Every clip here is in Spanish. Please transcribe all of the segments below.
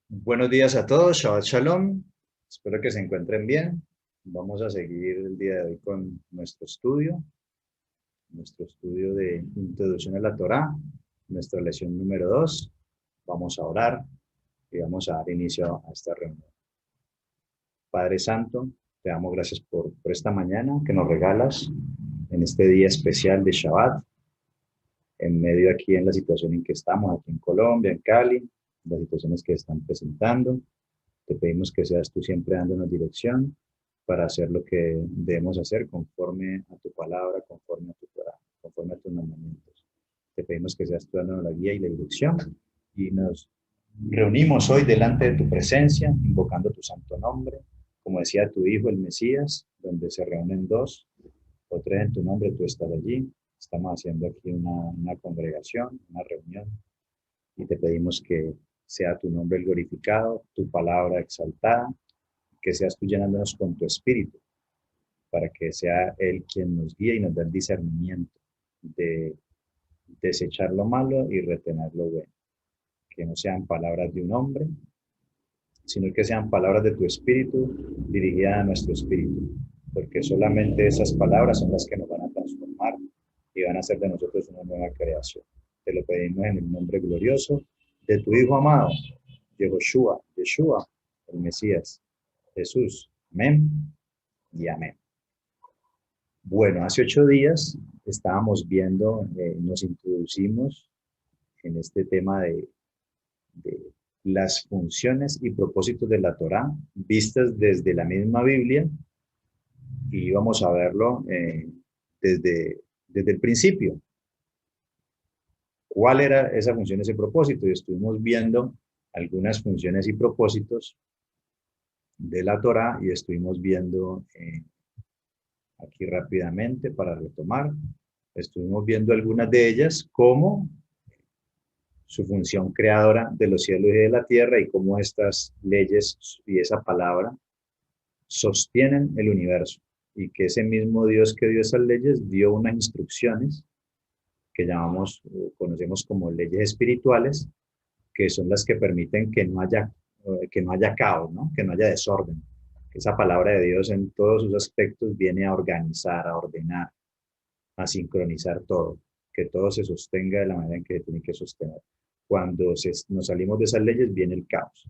Buenos días a todos, Shabbat Shalom. Espero que se encuentren bien. Vamos a seguir el día de hoy con nuestro estudio de Introducción a la Torá, nuestra lección número 2. Vamos a orar y vamos a dar inicio a esta reunión. Padre Santo, te damos gracias por esta mañana que nos regalas en este día especial de Shabbat, en medio aquí en la situación en que estamos, aquí en Colombia, en Cali, las situaciones que están presentando. Te pedimos que seas tú siempre dándonos dirección para hacer lo que debemos hacer conforme a tu palabra, conforme a tu Torah, conforme a tus mandamientos. Te pedimos que seas tú dándonos la guía y la dirección y nos reunimos hoy delante de tu presencia, invocando tu santo nombre, como decía tu Hijo, el Mesías, donde se reúnen dos o tres en tu nombre, tú estás allí. Estamos haciendo aquí una congregación, una reunión, y te pedimos que sea tu nombre glorificado, tu palabra exaltada, que seas tú llenándonos con tu espíritu, para que sea Él quien nos guíe y nos dé el discernimiento de desechar lo malo y retener lo bueno. Que no sean palabras de un hombre, sino que sean palabras de tu espíritu dirigidas a nuestro espíritu, porque solamente esas palabras son las que nos van a transformar y van a hacer de nosotros una nueva creación. Te lo pedimos en el nombre glorioso de tu Hijo amado, Yehoshua, Yeshua, el Mesías, Jesús. Amén y amén. Bueno, hace 8 días estábamos viendo, nos introducimos en este tema de las funciones y propósitos de la Torá vistas desde la misma Biblia, y vamos a verlo desde el principio. ¿Cuál era esa función, ese propósito? Y estuvimos viendo algunas funciones y propósitos de la Torá y estuvimos viendo aquí rápidamente para retomar. Estuvimos viendo algunas de ellas, como su función creadora de los cielos y de la tierra, y cómo estas leyes y esa palabra sostienen el universo, y que ese mismo Dios que dio esas leyes dio unas instrucciones que llamamos, conocemos como leyes espirituales, que son las que permiten que no haya caos, ¿no? Que no haya desorden. Esa palabra de Dios en todos sus aspectos viene a organizar, a ordenar, a sincronizar todo, que todo se sostenga de la manera en que tiene que sostener. Cuando nos salimos de esas leyes viene el caos.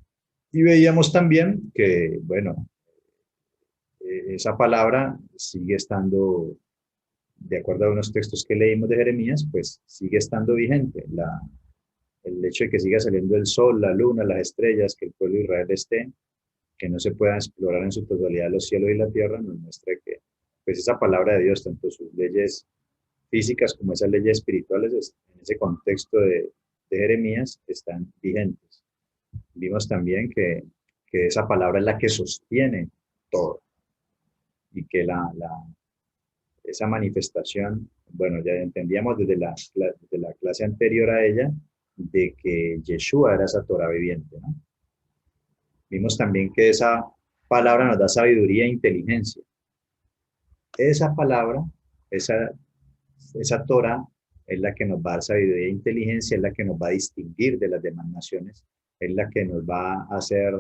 Y veíamos también que, bueno, esa palabra sigue estando, de acuerdo a unos textos que leímos de Jeremías, pues sigue estando vigente. El hecho de que siga saliendo el sol, la luna, las estrellas, que el pueblo de Israel esté, que no se puedan explorar en su totalidad los cielos y la tierra, nos muestra que pues esa palabra de Dios, tanto sus leyes físicas como esas leyes espirituales, en ese contexto de Jeremías, están vigentes. Vimos también que esa palabra es la que sostiene todo, y que esa manifestación, bueno, ya entendíamos desde la clase anterior a ella, de que Yeshua era esa Torah viviente, ¿no? Vimos también que esa palabra nos da sabiduría e inteligencia. Esa palabra, esa, esa Torah, es la que nos va a dar sabiduría e inteligencia, es la que nos va a distinguir de las demás naciones, es la que nos va a hacer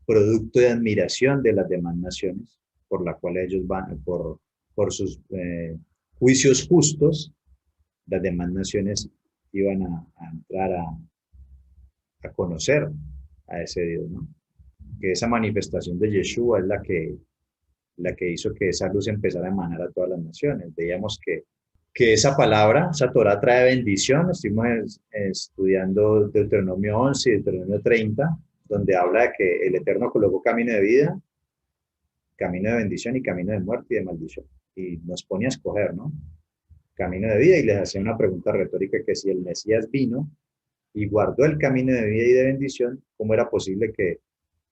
producto de admiración de las demás naciones, por la cual ellos van, por sus juicios justos, las demás naciones iban a entrar a conocer a ese Dios, ¿no? Que esa manifestación de Yeshua es la que hizo que esa luz empezara a emanar a todas las naciones. Veíamos que esa palabra, esa Torah, trae bendición. Estuvimos estudiando Deuteronomio 11 y Deuteronomio 30, donde habla de que el Eterno colocó camino de vida, camino de bendición y camino de muerte y de maldición. Y nos pone a escoger, ¿no? Camino de vida, y les hacía una pregunta retórica, que si el Mesías vino y guardó el camino de vida y de bendición, ¿cómo era posible que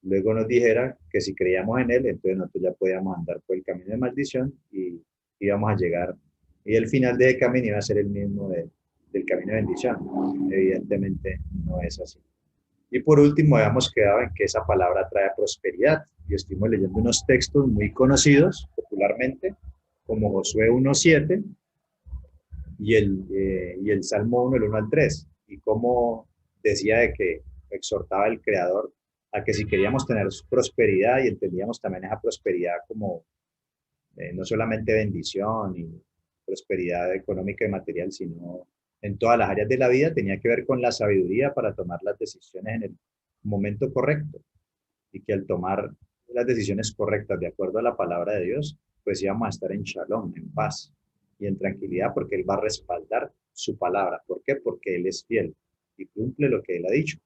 luego nos dijera que si creíamos en él, entonces nosotros ya podíamos andar por el camino de maldición y íbamos a llegar, y el final de ese camino iba a ser el mismo del camino de bendición? Evidentemente no es así. Y por último, habíamos quedado en que esa palabra trae prosperidad, y estuvimos leyendo unos textos muy conocidos popularmente, como Josué 1:7 y el Salmo 1, el 1 al 3, y cómo decía de que exhortaba el Creador a que si queríamos tener prosperidad y entendíamos también esa prosperidad como no solamente bendición y prosperidad económica y material, sino en todas las áreas de la vida, tenía que ver con la sabiduría para tomar las decisiones en el momento correcto y que al tomar las decisiones correctas de acuerdo a la palabra de Dios, pues íbamos a estar en shalom, en paz y en tranquilidad porque Él va a respaldar su palabra. ¿Por qué? Porque Él es fiel y cumple lo que Él ha dicho.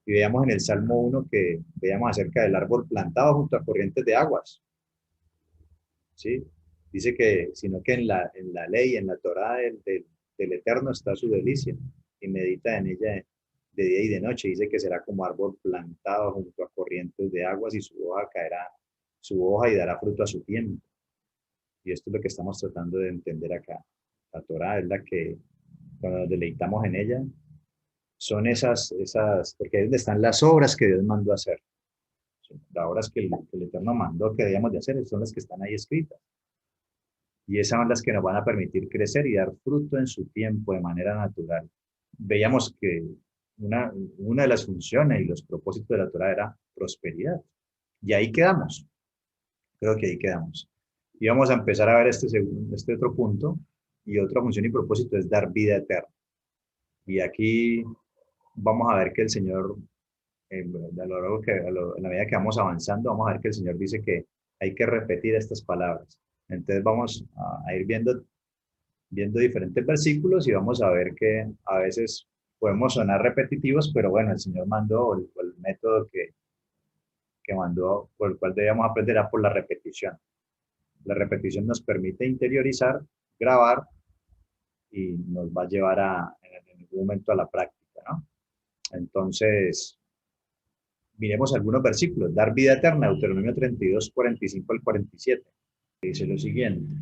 Y veíamos en el Salmo 1 que veíamos acerca del árbol plantado junto a corrientes de aguas. ¿Sí? Dice que, sino que en la ley, en la Torá del Eterno está su delicia y medita en ella de día y de noche. Dice que será como árbol plantado junto a corrientes de aguas y su hoja caerá, su hoja y dará fruto a su tiempo. Y esto es lo que estamos tratando de entender acá. La Torá es la que, cuando nos deleitamos en ella, son porque ahí donde están las obras que Dios mandó a hacer. Las obras que el Eterno mandó que debíamos de hacer son las que están ahí escritas. Y esas son las que nos van a permitir crecer y dar fruto en su tiempo de manera natural. Veíamos que una de las funciones y los propósitos de la Torah era prosperidad. Y ahí quedamos. Creo que ahí quedamos. Y vamos a empezar a ver este otro punto. Y otra función y propósito es dar vida eterna. Y aquí vamos a ver que el Señor, en la medida que vamos avanzando, vamos a ver que el Señor dice que hay que repetir estas palabras. Entonces vamos a ir viendo diferentes versículos y vamos a ver que a veces podemos sonar repetitivos, pero bueno, el Señor mandó, el método que mandó, por el cual debemos aprender a por la repetición. La repetición nos permite interiorizar, grabar y nos va a llevar en algún momento a la práctica, ¿no? Entonces, miremos algunos versículos. Dar vida eterna, Deuteronomio 32, 45 al 47. Dice lo siguiente.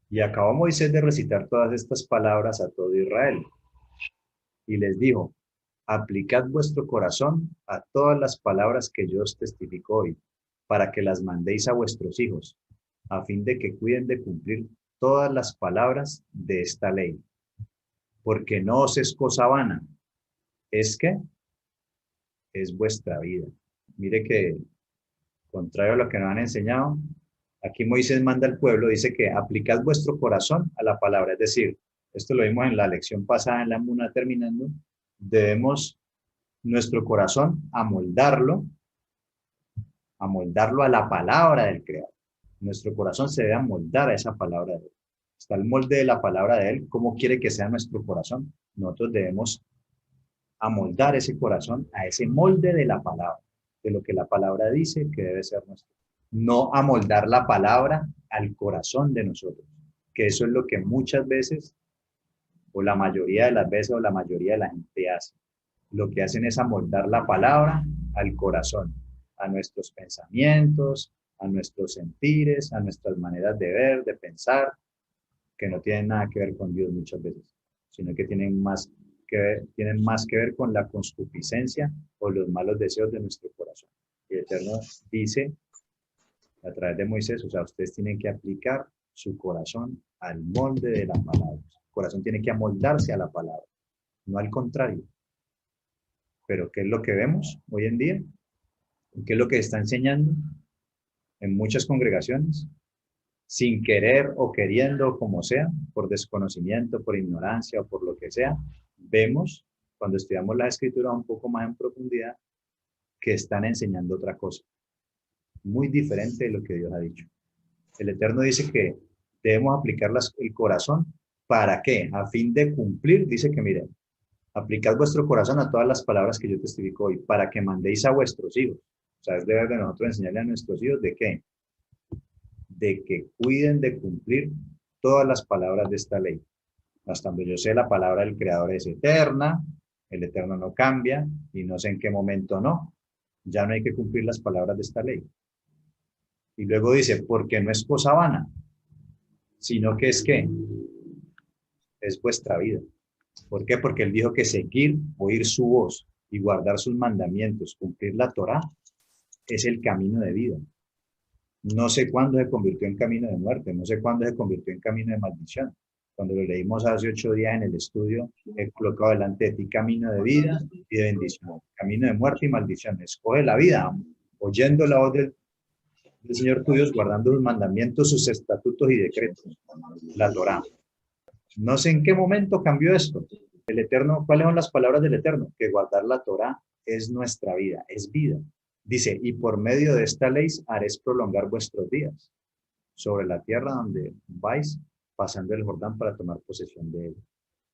Y acabó Moisés de recitar todas estas palabras a todo Israel. Y les dijo, aplicad vuestro corazón a todas las palabras que yo os testifico hoy, para que las mandéis a vuestros hijos, a fin de que cuiden de cumplir todas las palabras de esta ley. Porque no os es cosa vana, es que es vuestra vida. Mire que, contrario a lo que nos han enseñado, aquí Moisés manda al pueblo, dice que aplicad vuestro corazón a la palabra, es decir, esto lo vimos en la lección pasada en la Muna terminando, debemos nuestro corazón amoldarlo a la palabra del Creador. Nuestro corazón se debe amoldar a esa palabra de Él. Está el molde de la palabra de Él, cómo quiere que sea nuestro corazón. Nosotros debemos amoldar ese corazón a ese molde de la palabra, de lo que la palabra dice que debe ser nuestro. No amoldar la palabra al corazón de nosotros, que eso es lo que muchas veces, o la mayoría de las veces, o la mayoría de la gente hace. Lo que hacen es amoldar la palabra al corazón, a nuestros pensamientos, a nuestros sentires, a nuestras maneras de ver, de pensar, que no tienen nada que ver con Dios muchas veces, sino que tienen más que ver con la concupiscencia o los malos deseos de nuestro corazón. Y el Eterno dice a través de Moisés, o sea, ustedes tienen que aplicar su corazón al molde de la palabra. El corazón tiene que amoldarse a la palabra, no al contrario. Pero ¿qué es lo que vemos hoy en día? ¿Qué es lo que está enseñando en muchas congregaciones? Sin querer o queriendo, como sea, por desconocimiento, por ignorancia o por lo que sea, vemos, cuando estudiamos la escritura un poco más en profundidad, que están enseñando otra cosa, muy diferente de lo que Dios ha dicho. El Eterno dice que debemos aplicar el corazón, ¿para qué? A fin de cumplir, dice que miren, aplicad vuestro corazón a todas las palabras que yo testifico hoy, para que mandéis a vuestros hijos. O sea, es deber de nosotros enseñarle a nuestros hijos de qué, de que cuiden de cumplir todas las palabras de esta ley. Hasta donde yo sé, la palabra del Creador es eterna, el Eterno no cambia y no sé en qué momento no. Ya no hay que cumplir las palabras de esta ley. Y luego dice, porque no es cosa vana, sino que es vuestra vida. ¿Por qué? Porque Él dijo que seguir, oír su voz y guardar sus mandamientos, cumplir la Torá, es el camino de vida. No sé cuándo se convirtió en camino de muerte, no sé cuándo se convirtió en camino de maldición, Cuando lo leímos hace 8 días en el estudio, he colocado delante de ti camino de vida y de bendición, camino de muerte y maldición. Escoge la vida, oyendo la voz del Señor tu Dios, guardando sus mandamientos, sus estatutos y decretos, la Torá. No sé en qué momento cambió esto. El Eterno, ¿cuáles son las palabras del Eterno? Que guardar la Torá es nuestra vida, es vida. Dice, y por medio de esta ley haréis prolongar vuestros días sobre la tierra donde vais pasando el Jordán para tomar posesión de ella.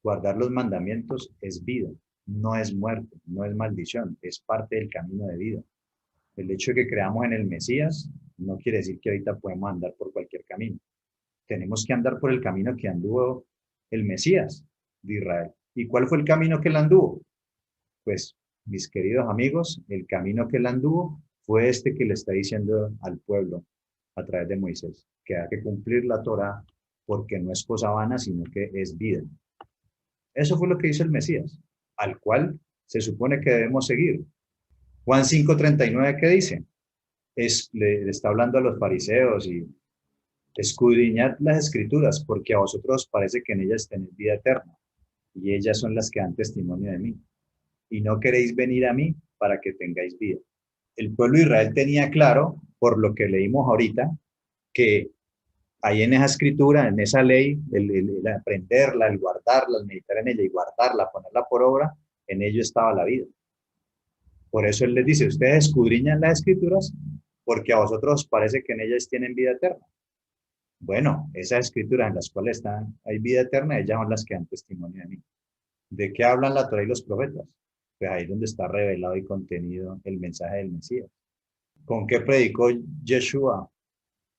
Guardar los mandamientos es vida, no es muerte, no es maldición, es parte del camino de vida. El hecho de que creamos en el Mesías no quiere decir que ahorita podemos andar por cualquier camino. Tenemos que andar por el camino que anduvo el Mesías de Israel. ¿Y cuál fue el camino que él anduvo? Pues, mis queridos amigos, el camino que él anduvo fue este que le está diciendo al pueblo a través de Moisés, que hay que cumplir la Torá porque no es cosa vana, sino que es vida. Eso fue lo que hizo el Mesías, al cual se supone que debemos seguir. Juan 5:39, ¿qué dice? Le está hablando a los fariseos y escudriñad las escrituras, porque a vosotros os parece que en ellas tenéis vida eterna, y ellas son las que dan testimonio de mí. Y no queréis venir a mí para que tengáis vida. El pueblo de Israel tenía claro, por lo que leímos ahorita, que ahí en esa escritura, en esa ley, el aprenderla, el guardarla, el meditar en ella y guardarla, ponerla por obra, en ello estaba la vida. Por eso él les dice, ustedes escudriñan las escrituras porque a vosotros os parece que en ellas tienen vida eterna. Bueno, esas escrituras en las cuales hay vida eterna, ellas son las que dan testimonio de mí. ¿De qué hablan la Torá y los profetas? Pues ahí es donde está revelado y contenido el mensaje del Mesías. ¿Con qué predicó Yeshua?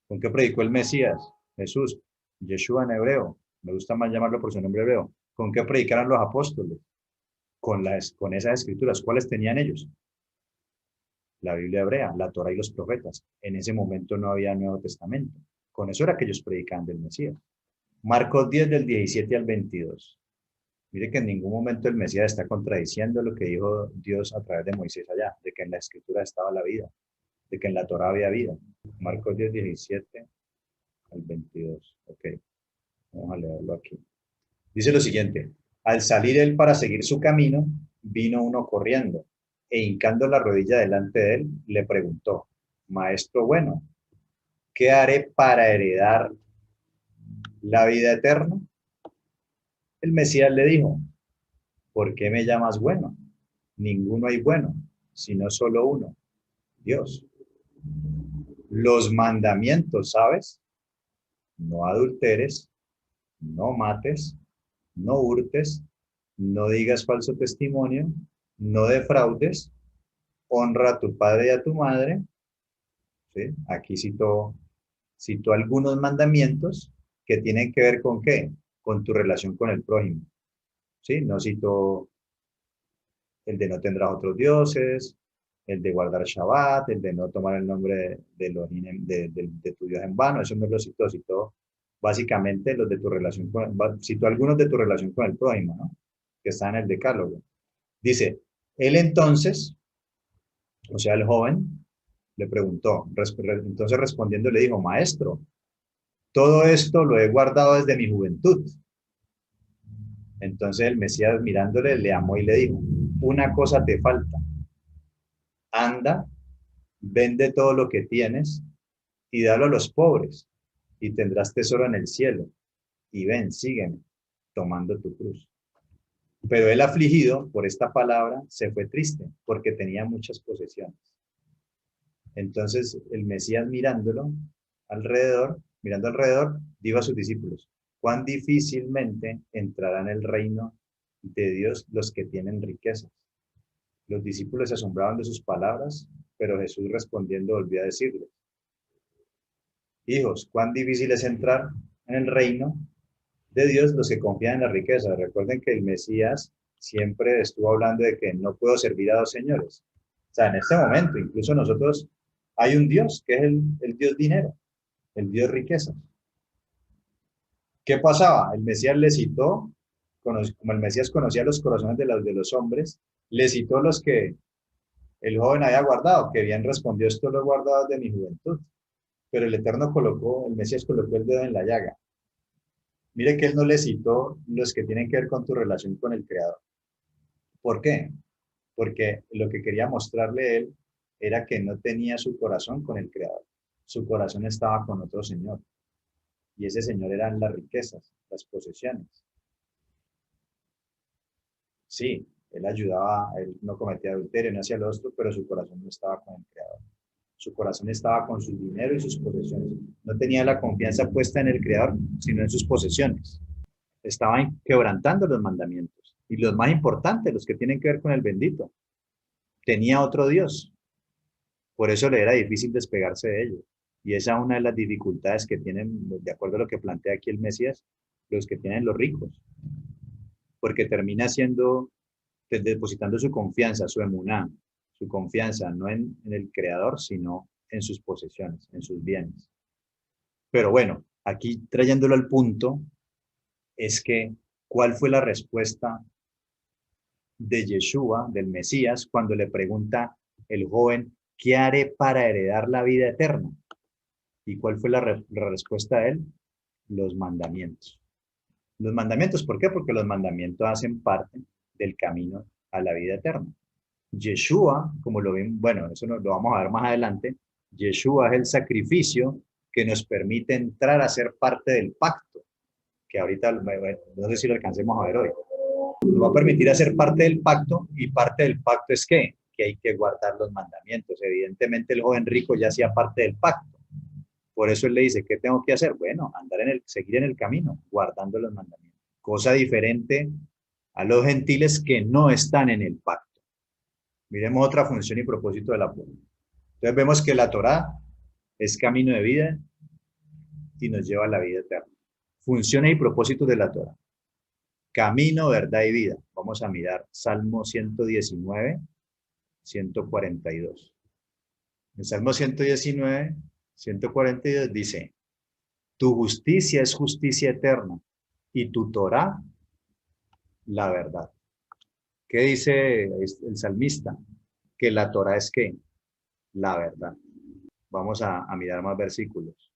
¿Con qué predicó el Mesías? Jesús. Yeshua en hebreo. Me gusta más llamarlo por su nombre hebreo. ¿Con qué predicaron los apóstoles? Con esas escrituras. ¿Cuáles tenían ellos? La Biblia hebrea, la Torá y los profetas. En ese momento no había Nuevo Testamento. Con eso era que ellos predicaban del Mesías. Marcos 10 del 17 al 22. Mire que en ningún momento el Mesías está contradiciendo lo que dijo Dios a través de Moisés allá, de que en la escritura estaba la vida, de que en la Torá había vida. Marcos 10, 17 al 22. Ok, vamos a leerlo aquí. Dice lo siguiente, al salir él para seguir su camino, vino uno corriendo e hincando la rodilla delante de él, le preguntó, Maestro bueno, ¿qué haré para heredar la vida eterna? El Mesías le dijo, ¿por qué me llamas bueno? Ninguno hay bueno, sino solo uno, Dios. Los mandamientos, ¿sabes? No adulteres, no mates, no hurtes, no digas falso testimonio, no defraudes, honra a tu padre y a tu madre. ¿Sí? Aquí citó algunos mandamientos que tienen que ver con ¿qué? Con tu relación con el prójimo. ¿Sí? No citó el de no tendrás otros dioses, el de guardar Shabbat, el de no tomar el nombre de tu Dios en vano, eso no lo citó básicamente los de tu relación citó algunos de tu relación con el prójimo, ¿no? Que está en el decálogo. Dice, él entonces, o sea, el joven, le preguntó, entonces respondiendo le dijo, maestro, todo esto lo he guardado desde mi juventud. Entonces el Mesías mirándole le amó y le dijo, una cosa te falta, anda, vende todo lo que tienes y dalo a los pobres y tendrás tesoro en el cielo. Y ven, sígueme, tomando tu cruz. Pero él afligido por esta palabra se fue triste porque tenía muchas posesiones. Entonces el Mesías mirando alrededor, dijo a sus discípulos, cuán difícilmente entrarán en el reino de Dios los que tienen riquezas. Los discípulos se asombraban de sus palabras, pero Jesús respondiendo volvió a decirles, hijos, cuán difícil es entrar en el reino de Dios los que confían en la riqueza. Recuerden que el Mesías siempre estuvo hablando de que no puedo servir a dos señores. O sea, en este momento, incluso nosotros, hay un Dios que es el Dios dinero, el Dios riqueza. ¿Qué pasaba? El Mesías le citó, como el Mesías conocía los corazones de los hombres, le citó los que el joven había guardado, que bien respondió, esto lo he guardado desde mi juventud. Pero el Eterno el Mesías colocó el dedo en la llaga. Mire que él no le citó los que tienen que ver con tu relación con el Creador. ¿Por qué? Porque lo que quería mostrarle él era que no tenía su corazón con el Creador. Su corazón estaba con otro señor. Y ese señor eran las riquezas, las posesiones. Sí, él ayudaba, él no cometía adulterio, no hacía lo otro, pero su corazón no estaba con el Creador. Su corazón estaba con su dinero y sus posesiones. No tenía la confianza puesta en el Creador, sino en sus posesiones. Estaba quebrantando los mandamientos. Y los más importantes, los que tienen que ver con el bendito. Tenía otro Dios. Por eso le era difícil despegarse de ellos. Y esa es una de las dificultades que tienen, de acuerdo a lo que plantea aquí el Mesías, los que tienen los ricos. Porque termina siendo, depositando su confianza, su emuná, su confianza no en el Creador, sino en sus posesiones, en sus bienes. Pero bueno, aquí trayéndolo al punto, es que, ¿cuál fue la respuesta de Yeshua, del Mesías, cuando le pregunta el joven, ¿qué haré para heredar la vida eterna? ¿Y cuál fue la respuesta de él? Los mandamientos. Los mandamientos, ¿por qué? Porque los mandamientos hacen parte del camino a la vida eterna. Yeshua, como lo ven, bueno, eso lo vamos a ver más adelante, Yeshua es el sacrificio que nos permite entrar a ser parte del pacto, que ahorita no sé si lo alcancemos a ver hoy. Nos va a permitir hacer parte del pacto, y parte del pacto es ¿qué? Que hay que guardar los mandamientos. Evidentemente el joven rico ya hacía parte del pacto. Por eso él le dice, ¿qué tengo que hacer? Bueno, seguir en el camino, guardando los mandamientos. Cosa diferente a los gentiles que no están en el pacto. Miremos otra función y propósito de la Torá. Entonces vemos que la Torá es camino de vida y nos lleva a la vida eterna. Funciones y propósitos de la Torá. Camino, verdad y vida. Vamos a mirar Salmo 119, 142. En Salmo 119, 142 dice, tu justicia es justicia eterna y tu Torá, la verdad. ¿Qué dice el salmista? Que la Torá es ¿qué? La verdad. Vamos a mirar más versículos.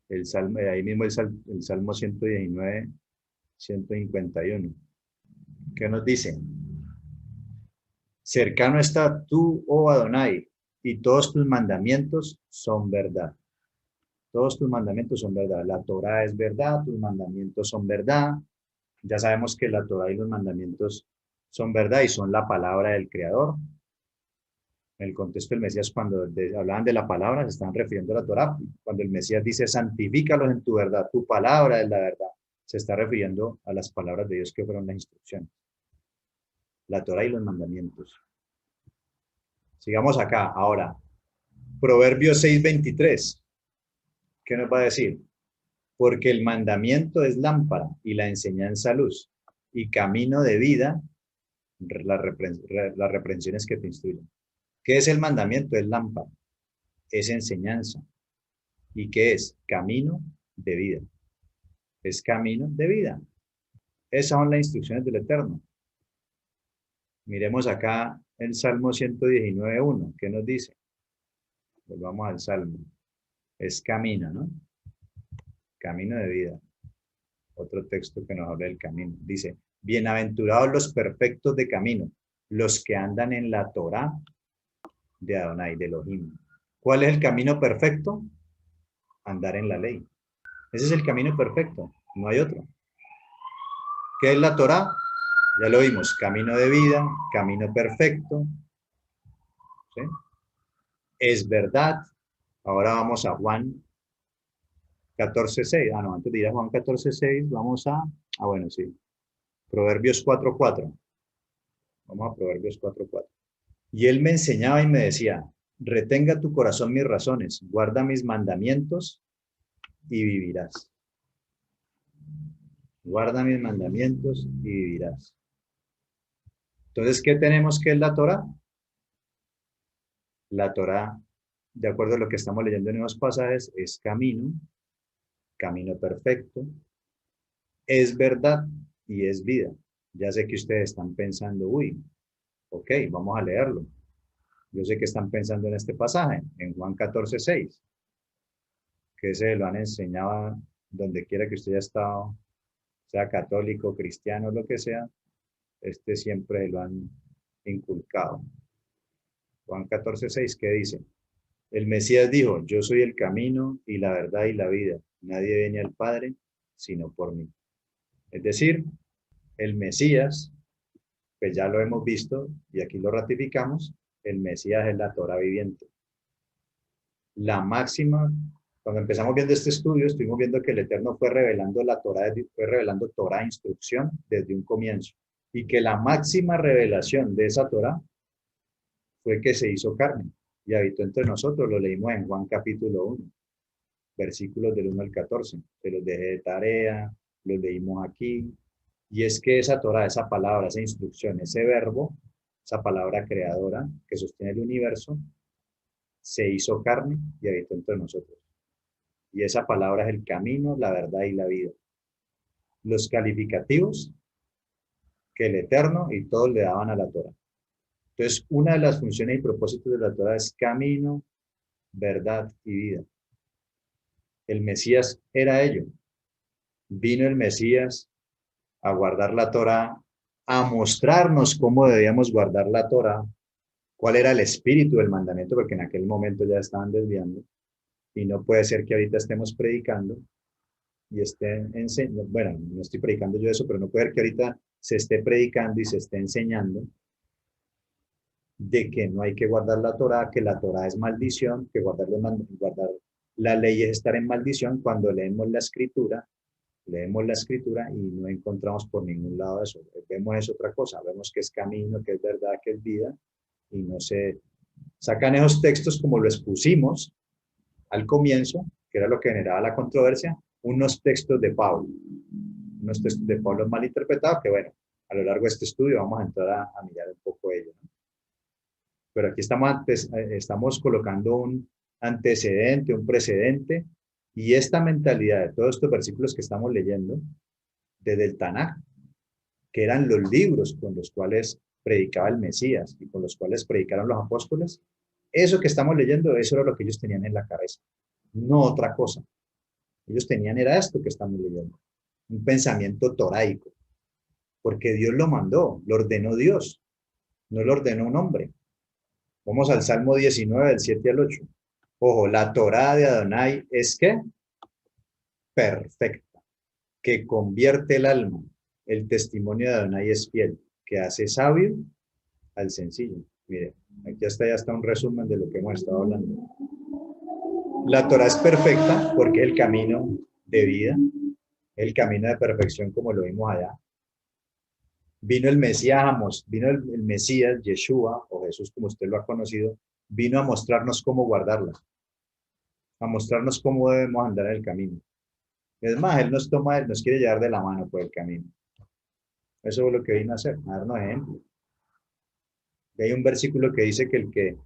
Ahí mismo el Salmo 119, 151. ¿Qué nos dice? Cercano está tú, oh Adonai, y todos tus mandamientos son verdad. Todos tus mandamientos son verdad. La Torá es verdad, tus mandamientos son verdad. Ya sabemos que la Torá y los mandamientos son verdad y son la palabra del Creador. En el contexto del Mesías, cuando hablaban de la palabra, se están refiriendo a la Torá. Cuando el Mesías dice, santifícalos en tu verdad, tu palabra es la verdad, se está refiriendo a las palabras de Dios que fueron las instrucciones. La Torá y los mandamientos. Sigamos acá, ahora. Proverbios 6:23. ¿Qué nos va a decir? Porque el mandamiento es lámpara y la enseñanza luz, y camino de vida, las reprensiones que te instruyen. ¿Qué es el mandamiento? Es lámpara, es enseñanza. ¿Y qué es? Camino de vida. Es camino de vida. Esas son las instrucciones del Eterno. Miremos acá el Salmo 119:1. ¿Qué nos dice? Volvamos al Salmo. Es camino, ¿no? Camino de vida. Otro texto que nos habla del camino. Dice, bienaventurados los perfectos de camino, los que andan en la Torá de Adonai, de Elohim. ¿Cuál es el camino perfecto? Andar en la ley. Ese es el camino perfecto, no hay otro. ¿Qué es la Torá? Ya lo vimos, camino de vida, camino perfecto. ¿Sí? Es verdad. Ahora vamos a Juan 14:6. No, antes de ir a Juan 14:6, vamos a... bueno, sí. Proverbios 4:4. Vamos a Proverbios 4:4. Y él me enseñaba y me decía, retenga tu corazón mis razones, guarda mis mandamientos y vivirás. Guarda mis mandamientos y vivirás. Entonces, ¿qué tenemos que es la Torá? La Torá, de acuerdo a lo que estamos leyendo en los pasajes, es camino, camino perfecto, es verdad y es vida. Ya sé que ustedes están pensando, uy, ok, vamos a leerlo. Yo sé que están pensando en este pasaje, en Juan 14:6, que se lo han enseñado donde quiera que usted haya estado, sea católico, cristiano, lo que sea, siempre lo han inculcado. Juan 14:6, ¿qué dice? El Mesías dijo, yo soy el camino y la verdad y la vida. Nadie viene al Padre sino por mí. Es decir, el Mesías, pues ya lo hemos visto y aquí lo ratificamos, el Mesías es la Torah viviente. La máxima, cuando empezamos viendo este estudio, estuvimos viendo que el Eterno fue revelando la Torah, fue revelando Torah, instrucción, desde un comienzo. Y que la máxima revelación de esa Torah fue que se hizo carne y habitó entre nosotros. Lo leímos en Juan capítulo 1, versículos del 1 al 14. Se los dejé de tarea, los leímos aquí. Y es que esa Torah, esa palabra, esa instrucción, ese verbo, esa palabra creadora que sostiene el universo, se hizo carne y habitó entre nosotros. Y esa palabra es el camino, la verdad y la vida. Los calificativos que el Eterno y todos le daban a la Torah. Entonces, una de las funciones y propósitos de la Torah es camino, verdad y vida. El Mesías era ello. Vino el Mesías a guardar la Torah, a mostrarnos cómo debíamos guardar la Torah, cuál era el espíritu del mandamiento, porque en aquel momento ya estaban desviando, y no puede ser que ahorita estemos predicando y estén enseñando, bueno, no estoy predicando yo eso, pero no puede ser que ahorita se esté predicando y se esté enseñando de que no hay que guardar la Torah, que la Torah es maldición, que guardar la ley es estar en maldición. Cuando leemos la escritura y no encontramos por ningún lado eso. Vemos es otra cosa, vemos que es camino, que es verdad, que es vida, y no se sacan esos textos como lo expusimos al comienzo, que era lo que generaba la controversia, unos textos de Pablo mal interpretados, que bueno, a lo largo de este estudio vamos a entrar a mirar un poco ello, ¿no? Pero aquí estamos colocando un antecedente, un precedente, y esta mentalidad de todos estos versículos que estamos leyendo, desde el Tanaj, que eran los libros con los cuales predicaba el Mesías y con los cuales predicaron los apóstoles, eso que estamos leyendo, eso era lo que ellos tenían en la cabeza, no otra cosa. Ellos tenían era esto que estamos leyendo, un pensamiento toraico, porque Dios lo mandó, lo ordenó Dios, no lo ordenó un hombre. Vamos al Salmo 19, del 7 al 8. Ojo, la Torá de Adonai es que perfecta, que convierte el alma. El testimonio de Adonai es fiel, que hace sabio al sencillo. Mire, aquí ya está un resumen de lo que hemos estado hablando. La Torá es perfecta porque es el camino de vida, el camino de perfección como lo vimos allá. Vino el Mesías, el Mesías, Yeshua, o Jesús como usted lo ha conocido, vino a mostrarnos cómo guardarla, a mostrarnos cómo debemos andar en el camino. Es más, Él nos quiere llevar de la mano por el camino. Eso es lo que vino a hacer, a darnos ejemplo. Y hay un versículo que dice que el que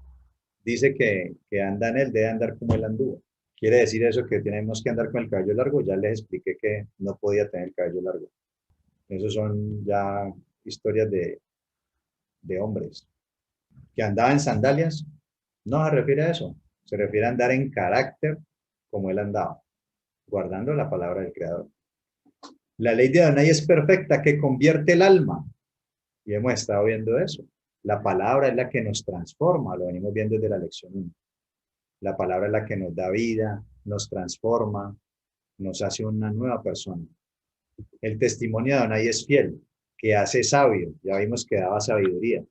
dice que anda en él debe andar como él anduvo. Quiere decir eso que tenemos que andar con el cabello largo. Ya les expliqué que no podía tener el cabello largo. Esos son ya historias de hombres. Que andaba en sandalias, no se refiere a eso. Se refiere a andar en carácter como él andaba, guardando la palabra del Creador. La ley de Adonai es perfecta, que convierte el alma. Y hemos estado viendo eso. La palabra es la que nos transforma, lo venimos viendo desde la lección 1. La palabra es la que nos da vida, nos transforma, nos hace una nueva persona. El testimonio de Adonai es fiel, que hace sabio. Ya vimos que daba sabiduría.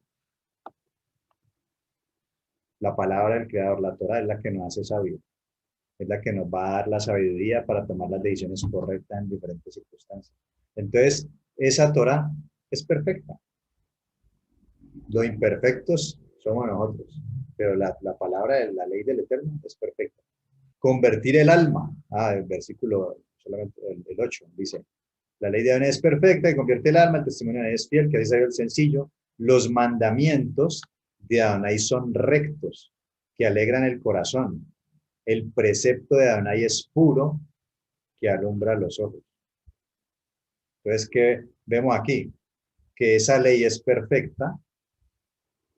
La palabra del Creador, la Torah, es la que nos hace sabio. Es la que nos va a dar la sabiduría para tomar las decisiones correctas en diferentes circunstancias. Entonces, esa Torah es perfecta. Los imperfectos somos nosotros, pero la palabra de la ley del Eterno es perfecta. Convertir el alma, el versículo solamente el 8, dice, la ley de Adonai es perfecta y convierte el alma, el testimonio de Adonai es fiel, que así sabe el sencillo, los mandamientos de Adonai son rectos, que alegran el corazón, el precepto de Adonai es puro, que alumbra los ojos. Entonces, ¿qué vemos aquí? Que esa ley es perfecta,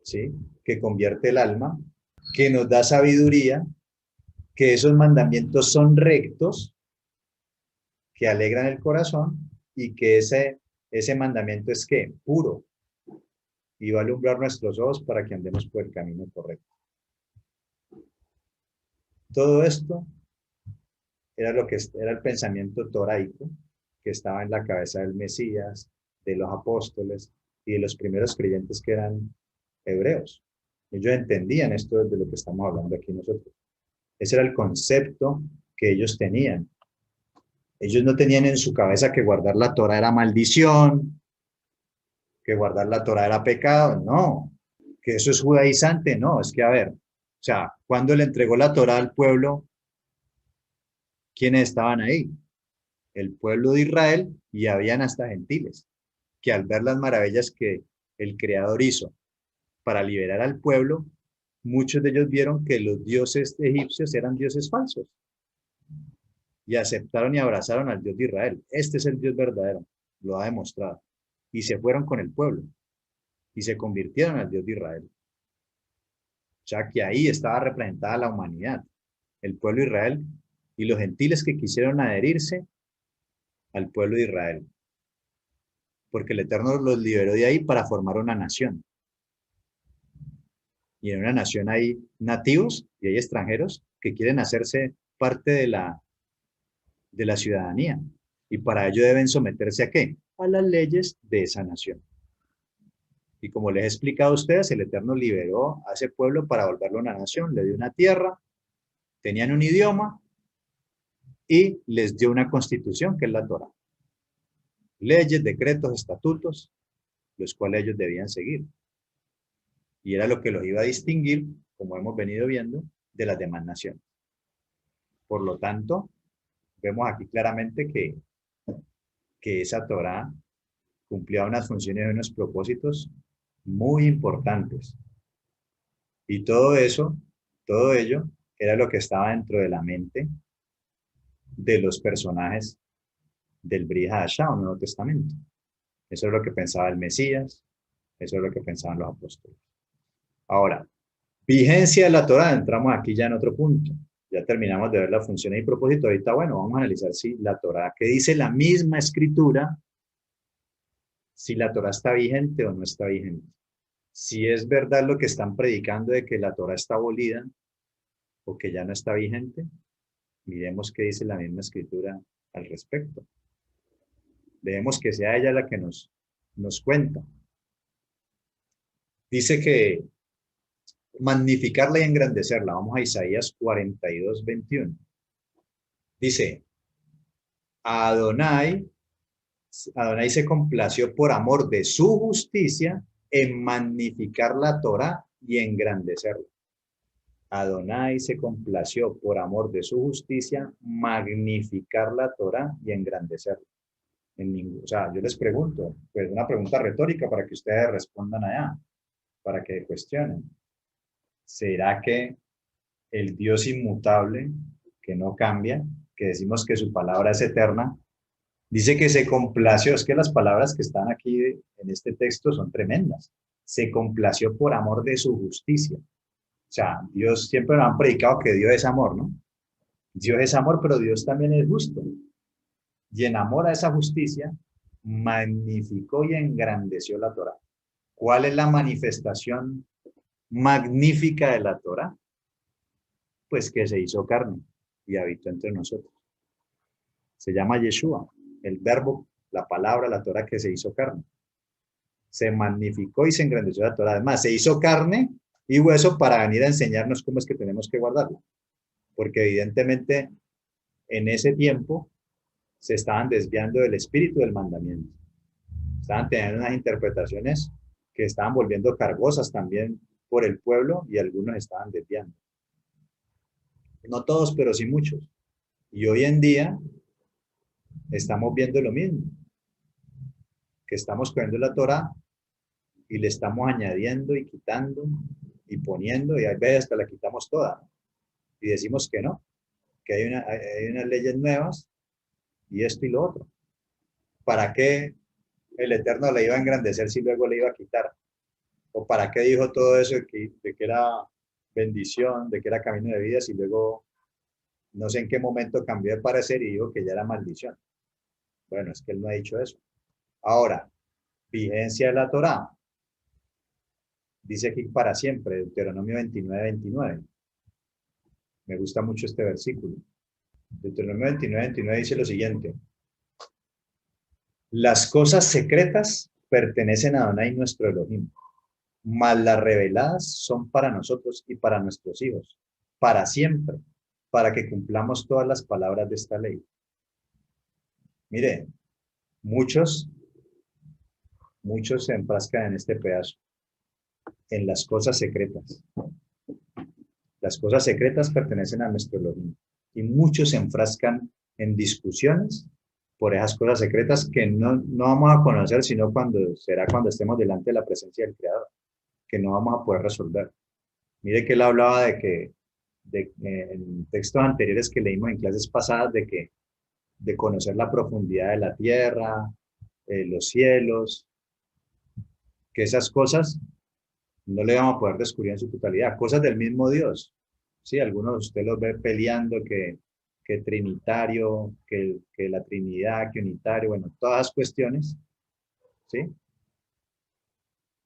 ¿sí? Que convierte el alma, que nos da sabiduría, que esos mandamientos son rectos, que alegran el corazón y que ese mandamiento es que puro y va a alumbrar nuestros ojos para que andemos por el camino correcto. Todo esto era lo que era el pensamiento toraico que estaba en la cabeza del Mesías, de los apóstoles y de los primeros creyentes que eran hebreos. Ellos entendían esto de lo que estamos hablando aquí nosotros. Ese era el concepto que ellos tenían. Ellos no tenían en su cabeza que guardar la Torá era maldición, que guardar la Torá era pecado, no. Que eso es judaizante, no. Es que, a ver, o sea, cuando le entregó la Torá al pueblo, ¿quiénes estaban ahí? El pueblo de Israel y habían hasta gentiles, que al ver las maravillas que el Creador hizo para liberar al pueblo, muchos de ellos vieron que los dioses egipcios eran dioses falsos y aceptaron y abrazaron al Dios de Israel. Este es el Dios verdadero, lo ha demostrado. Y se fueron con el pueblo y se convirtieron al Dios de Israel. O sea que ahí estaba representada la humanidad, el pueblo de Israel y los gentiles que quisieron adherirse al pueblo de Israel. Porque el Eterno los liberó de ahí para formar una nación. Y en una nación hay nativos y hay extranjeros que quieren hacerse parte de la ciudadanía. Y para ello deben someterse ¿a qué? A las leyes de esa nación. Y como les he explicado a ustedes, el Eterno liberó a ese pueblo para volverlo una nación, le dio una tierra, tenían un idioma y les dio una constitución que es la Torá. Leyes, decretos, estatutos, los cuales ellos debían seguir. Y era lo que los iba a distinguir, como hemos venido viendo, de las demás naciones. Por lo tanto, vemos aquí claramente que esa Torá cumplía unas funciones y unos propósitos muy importantes. Y todo eso, todo ello, era lo que estaba dentro de la mente de los personajes del Brit Hadashah o Nuevo Testamento. Eso es lo que pensaba el Mesías, eso es lo que pensaban los apóstoles. Ahora, vigencia de la Torá, entramos aquí ya en otro punto. Ya terminamos de ver las funciones y propósitos. Ahorita, bueno, vamos a analizar si la Torá, que dice la misma escritura, si la Torá está vigente o no está vigente. Si es verdad lo que están predicando de que la Torá está abolida o que ya no está vigente, miremos qué dice la misma escritura al respecto. Dejemos que sea ella la que nos cuenta. Dice que magnificarla y engrandecerla. Vamos a Isaías 42, 21. Dice, Adonai se complació por amor de su justicia en magnificar la Torá y engrandecerla. Adonai se complació por amor de su justicia magnificar la Torá y engrandecerla. O sea, yo les pregunto, pues una pregunta retórica para que ustedes respondan allá, para que cuestionen. ¿Será que el Dios inmutable, que no cambia, que decimos que su palabra es eterna, dice que se complació? Es que las palabras que están aquí en este texto son tremendas. Se complació por amor de su justicia. O sea, Dios siempre nos han predicado que Dios es amor, ¿no? Dios es amor, pero Dios también es justo. Y en amor a esa justicia, magnificó y engrandeció la Torá. ¿Cuál es la manifestación magnífica de la Torá? Pues que se hizo carne y habitó entre nosotros. Se llama Yeshua, el verbo, la palabra, la Torá que se hizo carne. Se magnificó y se engrandeció la Torá. Además, se hizo carne y hueso para venir a enseñarnos cómo es que tenemos que guardarla. Porque evidentemente en ese tiempo se estaban desviando del espíritu del mandamiento. Estaban teniendo unas interpretaciones que estaban volviendo cargosas también por el pueblo y algunos estaban desviando. No todos, pero sí muchos. Y hoy en día estamos viendo lo mismo, que estamos cogiendo la Torá y le estamos añadiendo y quitando y poniendo, y a veces hasta la quitamos toda. Y decimos que no, que hay unas leyes nuevas y esto y lo otro. ¿Para qué el Eterno le iba a engrandecer si luego le iba a quitar? ¿O para qué dijo todo eso de que era bendición, de que era camino de vida, si luego no sé en qué momento cambió de parecer y dijo que ya era maldición? Bueno, es que él no ha dicho eso. Ahora, vigencia de la Torá. Dice aquí para siempre, Deuteronomio 29:29. Me gusta mucho este versículo. Deuteronomio 29:29 dice lo siguiente. Las cosas secretas pertenecen a Adonai nuestro Elohim, mas las reveladas son para nosotros y para nuestros hijos, para siempre, para que cumplamos todas las palabras de esta ley. Mire, muchos se enfrascan en este pedazo, en las cosas secretas. Las cosas secretas pertenecen a nuestro Elohim. Y muchos se enfrascan en discusiones por esas cosas secretas que no vamos a conocer, sino cuando estemos delante de la presencia del Creador, que no vamos a poder resolver. Mire que él hablaba en textos anteriores que leímos en clases pasadas, de conocer la profundidad de la tierra, los cielos, que esas cosas no le vamos a poder descubrir en su totalidad. Cosas del mismo Dios. Sí, algunos de ustedes los ve peleando que trinitario, que la Trinidad, que unitario, bueno, todas las cuestiones, ¿sí?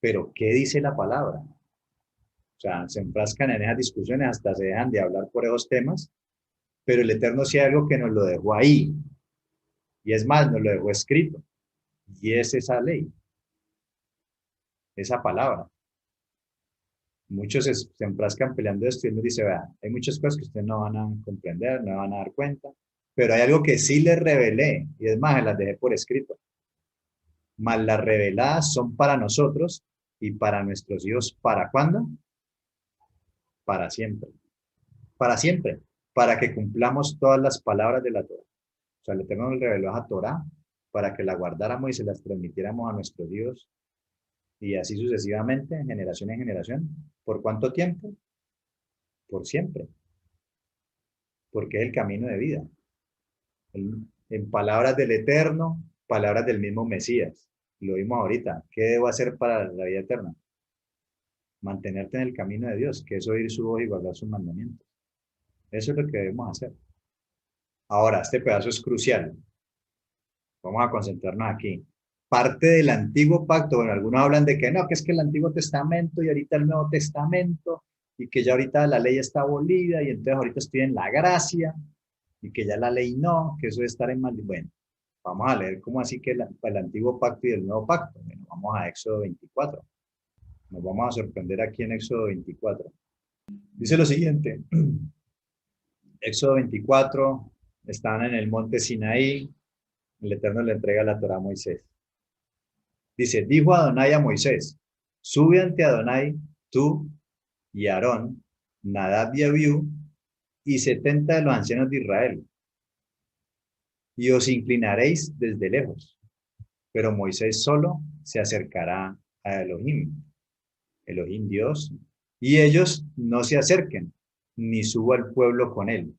Pero, ¿qué dice la palabra? O sea, se enfrascan en esas discusiones, hasta se dejan de hablar por esos temas, pero el Eterno sí hay algo que nos lo dejó ahí, y es más, nos lo dejó escrito, y es esa ley, esa palabra. Muchos se enfrascan peleando esto y uno dice, vea, hay muchas cosas que ustedes no van a comprender, no van a dar cuenta, pero hay algo que sí les revelé, y es más, las dejé por escrito. Mas las reveladas son para nosotros y para nuestros hijos, ¿para cuándo? Para siempre. Para siempre. Para que cumplamos todas las palabras de la Torá. O sea, el Eterno nos reveló a Torá para que la guardáramos y se las transmitiéramos a nuestros hijos y así sucesivamente, generación en generación. ¿Por cuánto tiempo? Por siempre. Porque es el camino de vida. En palabras del Eterno, palabras del mismo Mesías. Lo vimos ahorita. ¿Qué debo hacer para la vida eterna? Mantenerte en el camino de Dios, que es oír su voz y guardar sus mandamientos. Eso es lo que debemos hacer. Ahora, este pedazo es crucial. Vamos a concentrarnos aquí. Parte del antiguo pacto, bueno, algunos hablan de que no, que es que el Antiguo Testamento y ahorita el Nuevo Testamento, y que ya ahorita la ley está abolida, y entonces ahorita estoy en la gracia, y que ya la ley no, que eso es estar en mal. Bueno, vamos a leer cómo así que el antiguo pacto y el nuevo pacto. Bueno, vamos a Éxodo 24. Nos vamos a sorprender aquí en Éxodo 24. Dice lo siguiente. Éxodo 24, están en el monte Sinaí, el Eterno le entrega la Torá a Moisés. Dice, dijo Adonai a Moisés, sube ante Adonai tú y Aarón, Nadab y Abiú, y 70 de los ancianos de Israel, y os inclinaréis desde lejos. Pero Moisés solo se acercará a Elohim, Elohim Dios, y ellos no se acerquen, ni suba el pueblo con él.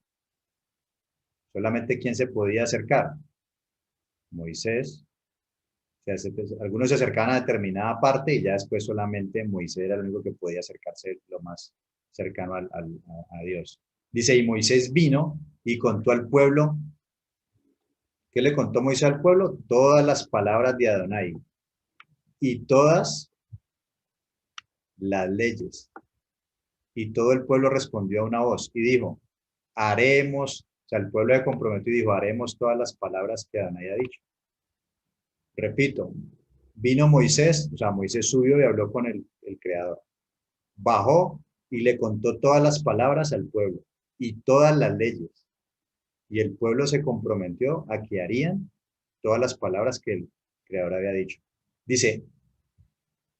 Solamente ¿quién se podía acercar? Moisés. Algunos se acercaban a determinada parte y ya después solamente Moisés era el único que podía acercarse lo más cercano a Dios. Dice, y Moisés vino y contó al pueblo. ¿Qué le contó Moisés al pueblo? Todas las palabras de Adonai y todas las leyes. Y todo el pueblo respondió a una voz y dijo, haremos, o sea, el pueblo se comprometió y dijo, haremos todas las palabras que Adonai ha dicho. Repito, vino Moisés, o sea, Moisés subió y habló con el Creador. Bajó y le contó todas las palabras al pueblo y todas las leyes. Y el pueblo se comprometió a que harían todas las palabras que el Creador había dicho. Dice,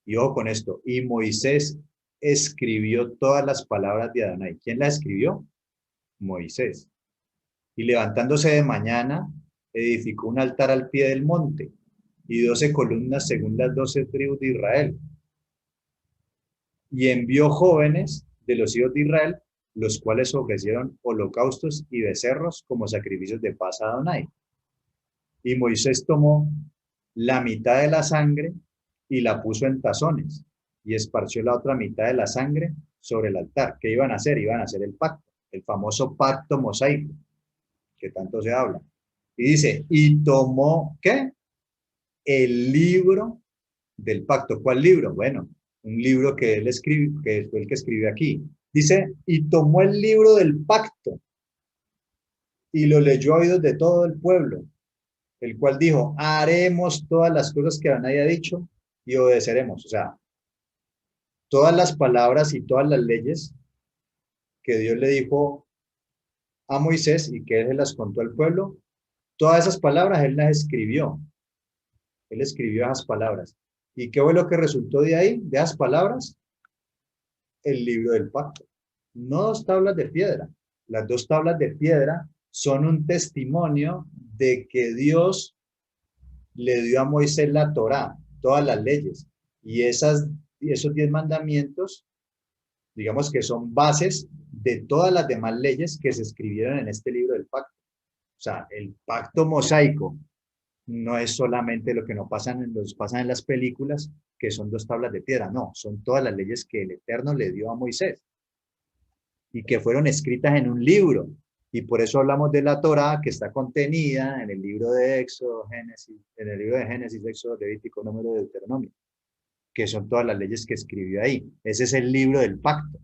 y ojo con esto, y Moisés escribió todas las palabras de Adonai. ¿Quién las escribió? Moisés. Y levantándose de mañana, edificó un altar al pie del monte y 12 columnas según las 12 tribus de Israel. Y envió jóvenes de los hijos de Israel, los cuales ofrecieron holocaustos y becerros como sacrificios de paz a Adonai. Y Moisés tomó la mitad de la sangre y la puso en tazones y esparció la otra mitad de la sangre sobre el altar. ¿Qué iban a hacer? Iban a hacer el pacto, el famoso pacto mosaico, que tanto se habla. Y dice, y tomó, ¿qué? El libro del pacto. ¿Cuál libro? Bueno, un libro que él escribió, que fue el que escribió aquí. Dice, y tomó el libro del pacto y lo leyó a oídos de todo el pueblo, el cual dijo, haremos todas las cosas que Adonai ha dicho y obedeceremos. O sea, todas las palabras y todas las leyes que Dios le dijo a Moisés y que él las contó al pueblo, todas esas palabras él las escribió. Él escribió esas palabras. ¿Y qué fue lo que resultó de ahí, de esas palabras? El libro del pacto. No dos tablas de piedra. Las dos tablas de piedra son un testimonio de que Dios le dio a Moisés la Torá, todas las leyes. Y esos 10 mandamientos, digamos que son bases de todas las demás leyes que se escribieron en este libro del pacto. O sea, el pacto mosaico no es solamente lo que no pasan en las películas, que son dos tablas de piedra, no, son todas las leyes que el Eterno le dio a Moisés y que fueron escritas en un libro. Y por eso hablamos de la Torá, que está contenida en el libro de Éxodo, Génesis, en el libro de Génesis, Éxodo, Levítico, Número, de Deuteronomio, que son todas las leyes que escribió ahí. Ese es el libro del pacto.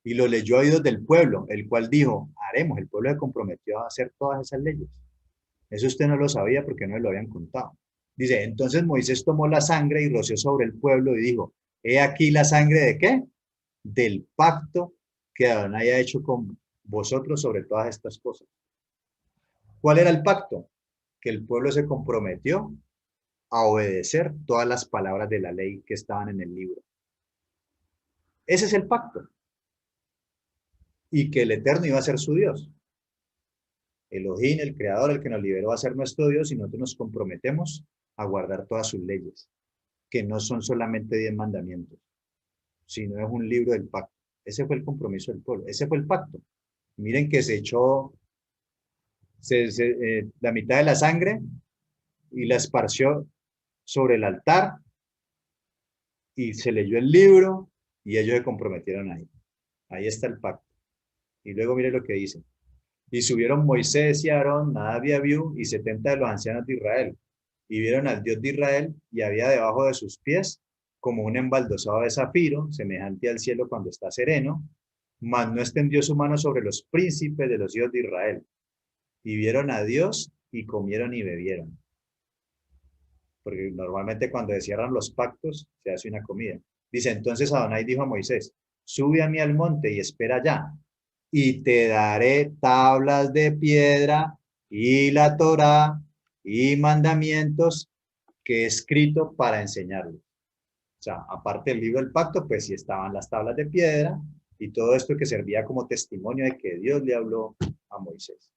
Y lo leyó a oídos del pueblo, el cual dijo, haremos, el pueblo se comprometió a hacer todas esas leyes. Eso usted no lo sabía porque no lo habían contado. Dice, entonces Moisés tomó la sangre y roció sobre el pueblo y dijo, he aquí la sangre de ¿qué? Del pacto que Adonai ha hecho con vosotros sobre todas estas cosas. ¿Cuál era el pacto? Que el pueblo se comprometió a obedecer todas las palabras de la ley que estaban en el libro. Ese es el pacto. Y que el Eterno iba a ser su Dios. Elohim, el Creador, el que nos liberó, va a ser nuestro Dios y nosotros nos comprometemos a guardar todas sus leyes, que no son solamente 10 mandamientos, sino es un libro del pacto. Ese fue el compromiso del pueblo, ese fue el pacto. Miren que se echó la mitad de la sangre y la esparció sobre el altar y se leyó el libro y ellos se comprometieron ahí. Ahí está el pacto. Y luego mire lo que dice. Y subieron Moisés y Aarón, Nadab y Abiú, y 70 de los ancianos de Israel, y vieron al Dios de Israel, y había debajo de sus pies como un embaldosado de zafiro, semejante al cielo cuando está sereno, mas no extendió su mano sobre los príncipes de los hijos de Israel. Y vieron a Dios, y comieron y bebieron. Porque normalmente cuando se cierran los pactos, se hace una comida. Dice, entonces Adonai dijo a Moisés, sube a mí al monte y espera allá, y te daré tablas de piedra y la Torá y mandamientos que he escrito para enseñarles. O sea, aparte del libro del pacto, pues sí estaban las tablas de piedra y todo esto que servía como testimonio de que Dios le habló a Moisés.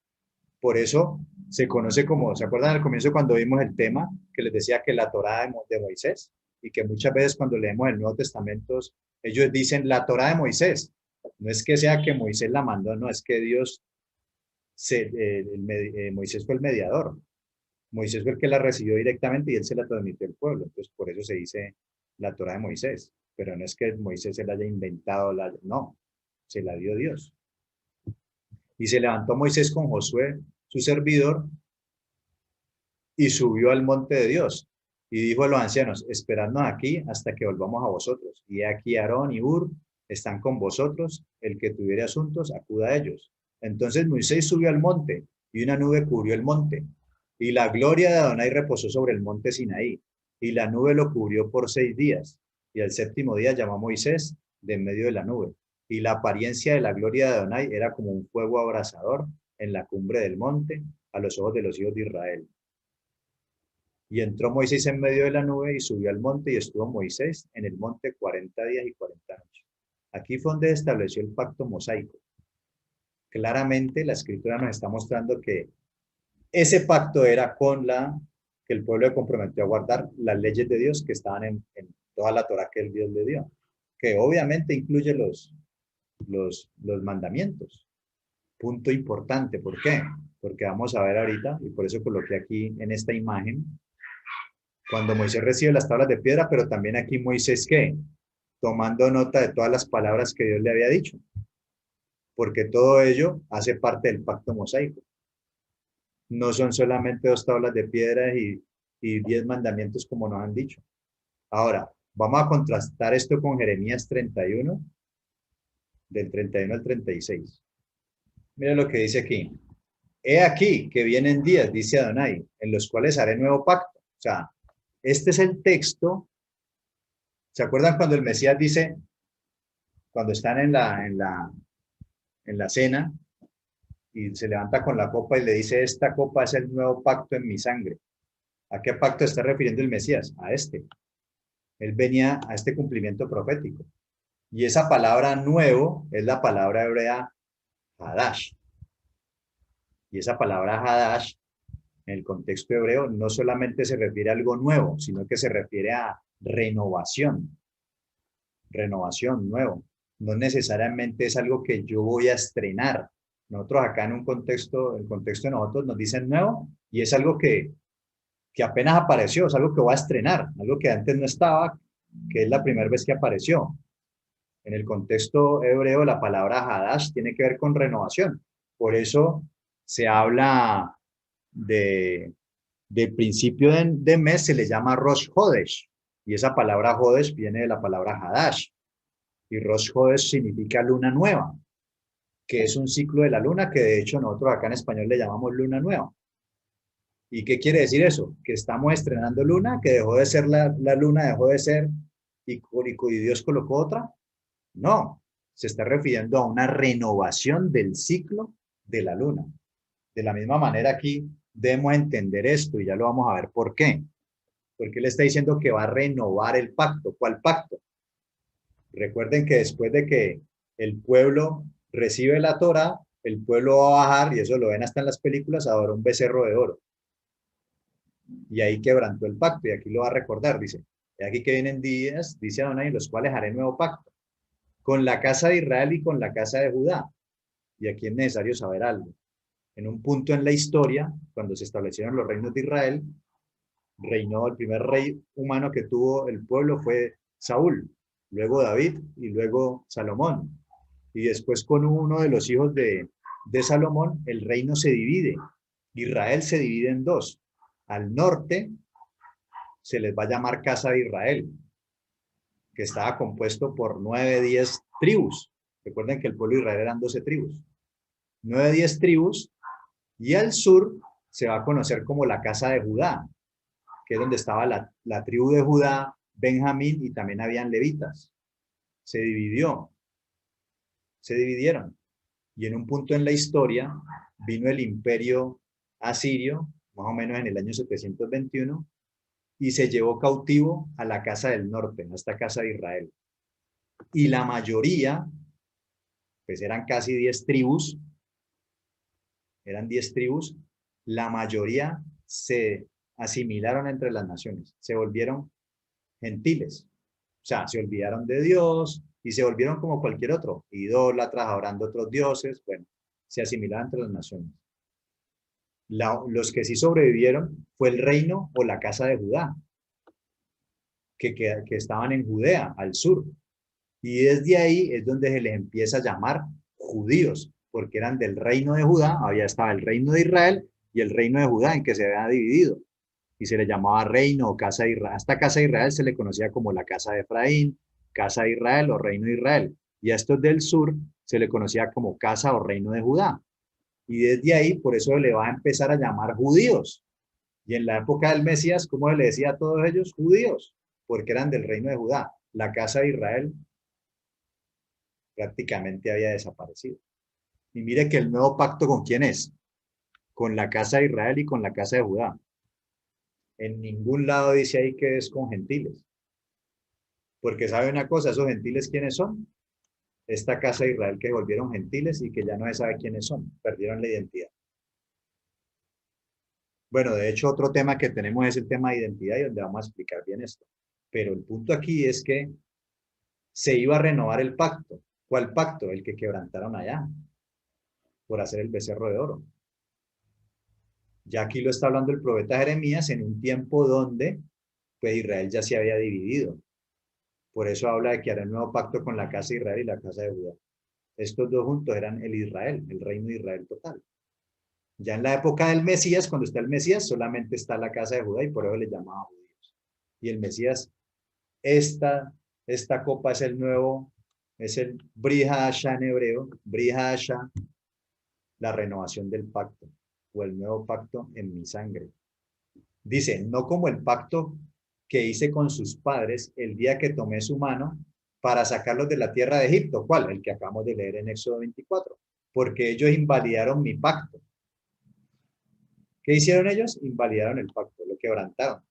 Por eso se conoce como, ¿se acuerdan al comienzo cuando vimos el tema que les decía que la Torá de Moisés? Y que muchas veces cuando leemos el Nuevo Testamento, ellos dicen la Torá de Moisés. No es que sea que Moisés la mandó, no, es que Dios, Moisés fue el mediador. Moisés fue el que la recibió directamente y él se la transmitió al pueblo. Entonces, por eso se dice la Torá de Moisés. Pero no es que Moisés se la haya inventado, no, se la dio Dios. Y se levantó Moisés con Josué, su servidor, y subió al monte de Dios. Y dijo a los ancianos, esperadnos aquí hasta que volvamos a vosotros. Y aquí Aarón y Hur están con vosotros, el que tuviere asuntos, acuda a ellos. Entonces Moisés subió al monte, y una nube cubrió el monte. Y la gloria de Adonai reposó sobre el monte Sinaí, y la nube lo cubrió por 6 días. Y al séptimo día llamó a Moisés de en medio de la nube. Y la apariencia de la gloria de Adonai era como un fuego abrasador en la cumbre del monte, a los ojos de los hijos de Israel. Y entró Moisés en medio de la nube y subió al monte y estuvo Moisés en el monte 40 días y 40 noches. Aquí fue donde estableció el pacto mosaico. Claramente la escritura nos está mostrando que ese pacto era con que el pueblo se comprometió a guardar las leyes de Dios que estaban en toda la Torá que el Dios le dio, que obviamente incluye los mandamientos. Punto importante, ¿por qué? Porque vamos a ver ahorita, y por eso coloqué aquí en esta imagen, cuando Moisés recibe las tablas de piedra, pero también aquí Moisés, ¿qué? Tomando nota de todas las palabras que Dios le había dicho, porque todo ello hace parte del pacto mosaico. No son solamente 2 tablas de piedra y 10 mandamientos como nos han dicho. Ahora, vamos a contrastar esto con Jeremías 31, del 31 al 36. Mira lo que dice aquí. He aquí que vienen días, dice Adonai, en los cuales haré nuevo pacto. O sea, este es el texto. ¿Se acuerdan cuando el Mesías dice, cuando están en la cena, y se levanta con la copa y le dice, esta copa es el nuevo pacto en mi sangre? ¿A qué pacto está refiriendo el Mesías? A este. Él venía a este cumplimiento profético. Y esa palabra nuevo es la palabra hebrea Hadash. Y esa palabra Hadash, en el contexto hebreo, no solamente se refiere a algo nuevo, sino que se refiere a renovación. Renovación, nuevo. No necesariamente es algo que yo voy a estrenar. Nosotros acá en un contexto, el contexto de nosotros nos dicen nuevo y es algo que apenas apareció, es algo que voy a estrenar, algo que antes no estaba, que es la primera vez que apareció. En el contexto hebreo, la palabra Hadash tiene que ver con renovación. Por eso se habla de principio de mes, se le llama Rosh Hodesh. Y esa palabra Hodesh viene de la palabra Hadash. Y Rosh Hodesh significa luna nueva, que es un ciclo de la luna que de hecho nosotros acá en español le llamamos luna nueva. ¿Y qué quiere decir eso? Que estamos estrenando luna, que dejó de ser la luna, dejó de ser y Dios colocó otra. No, se está refiriendo a una renovación del ciclo de la luna. De la misma manera aquí debemos entender esto y ya lo vamos a ver por qué. Porque él está diciendo que va a renovar el pacto. ¿Cuál pacto? Recuerden que después de que el pueblo recibe la Torá, el pueblo va a bajar, y eso lo ven hasta en las películas, adora un becerro de oro. Y ahí quebrantó el pacto, y aquí lo va a recordar, dice. Y aquí que vienen días, dice Adonai, los cuales haré nuevo pacto con la casa de Israel y con la casa de Judá. Y aquí es necesario saber algo. En un punto en la historia, cuando se establecieron los reinos de Israel, reinó el primer rey humano que tuvo el pueblo fue Saúl, luego David y luego Salomón. Y después con uno de los hijos de Salomón, el reino se divide. Israel se divide en dos. Al norte se les va a llamar Casa de Israel, que estaba compuesto por 9, 10 tribus. Recuerden que el pueblo de Israel eran 12 tribus. 9, 10 tribus. Y al sur se va a conocer como la Casa de Judá, que es donde estaba la tribu de Judá, Benjamín, y también habían levitas. Se dividió, se dividieron. Y en un punto en la historia vino el imperio asirio, más o menos en el año 721, y se llevó cautivo a la casa del norte, a esta casa de Israel. Y la mayoría, pues eran casi 10 tribus, eran 10 tribus, la mayoría se asimilaron entre las naciones, se volvieron gentiles. O sea, se olvidaron de Dios y se volvieron como cualquier otro, idólatras, adorando otros dioses, bueno, se asimilaron entre las naciones. Los que sí sobrevivieron fue el reino o la casa de Judá, que estaban en Judea, al sur. Y desde ahí es donde se les empieza a llamar judíos, porque eran del reino de Judá, había estaba el reino de Israel y el reino de Judá en que se había dividido. Y se le llamaba reino o casa de Israel. A esta casa de Israel se le conocía como la casa de Efraín, casa de Israel o reino de Israel. Y a estos del sur se le conocía como casa o reino de Judá. Y desde ahí, por eso le va a empezar a llamar judíos. Y en la época del Mesías, ¿cómo se le decía a todos ellos? Judíos, porque eran del reino de Judá. La casa de Israel prácticamente había desaparecido. Y mire que el nuevo pacto, ¿con quién es? Con la casa de Israel y con la casa de Judá. En ningún lado dice ahí que es con gentiles. Porque sabe una cosa, esos gentiles, ¿quiénes son? Esta casa de Israel que volvieron gentiles y que ya no se sabe quiénes son, perdieron la identidad. Bueno, de hecho, otro tema que tenemos es el tema de identidad y donde vamos a explicar bien esto. Pero el punto aquí es que se iba a renovar el pacto. ¿Cuál pacto? El que quebrantaron allá por hacer el becerro de oro. Ya aquí lo está hablando el profeta Jeremías en un tiempo donde pues Israel ya se había dividido. Por eso habla de que hará un nuevo pacto con la casa de Israel y la casa de Judá. Estos dos juntos eran el Israel, el reino de Israel total. Ya en la época del Mesías, cuando está el Mesías, solamente está la casa de Judá y por eso le llamaba judíos. Y el Mesías, esta copa es el nuevo, es el Brit Hadashah en hebreo, Brit Hadashah, la renovación del pacto o el nuevo pacto en mi sangre. Dice, no como el pacto que hice con sus padres el día que tomé su mano para sacarlos de la tierra de Egipto. ¿Cuál? El que acabamos de leer en Éxodo 24. Porque ellos invalidaron mi pacto. ¿Qué hicieron ellos? Invalidaron el pacto, lo quebrantaron.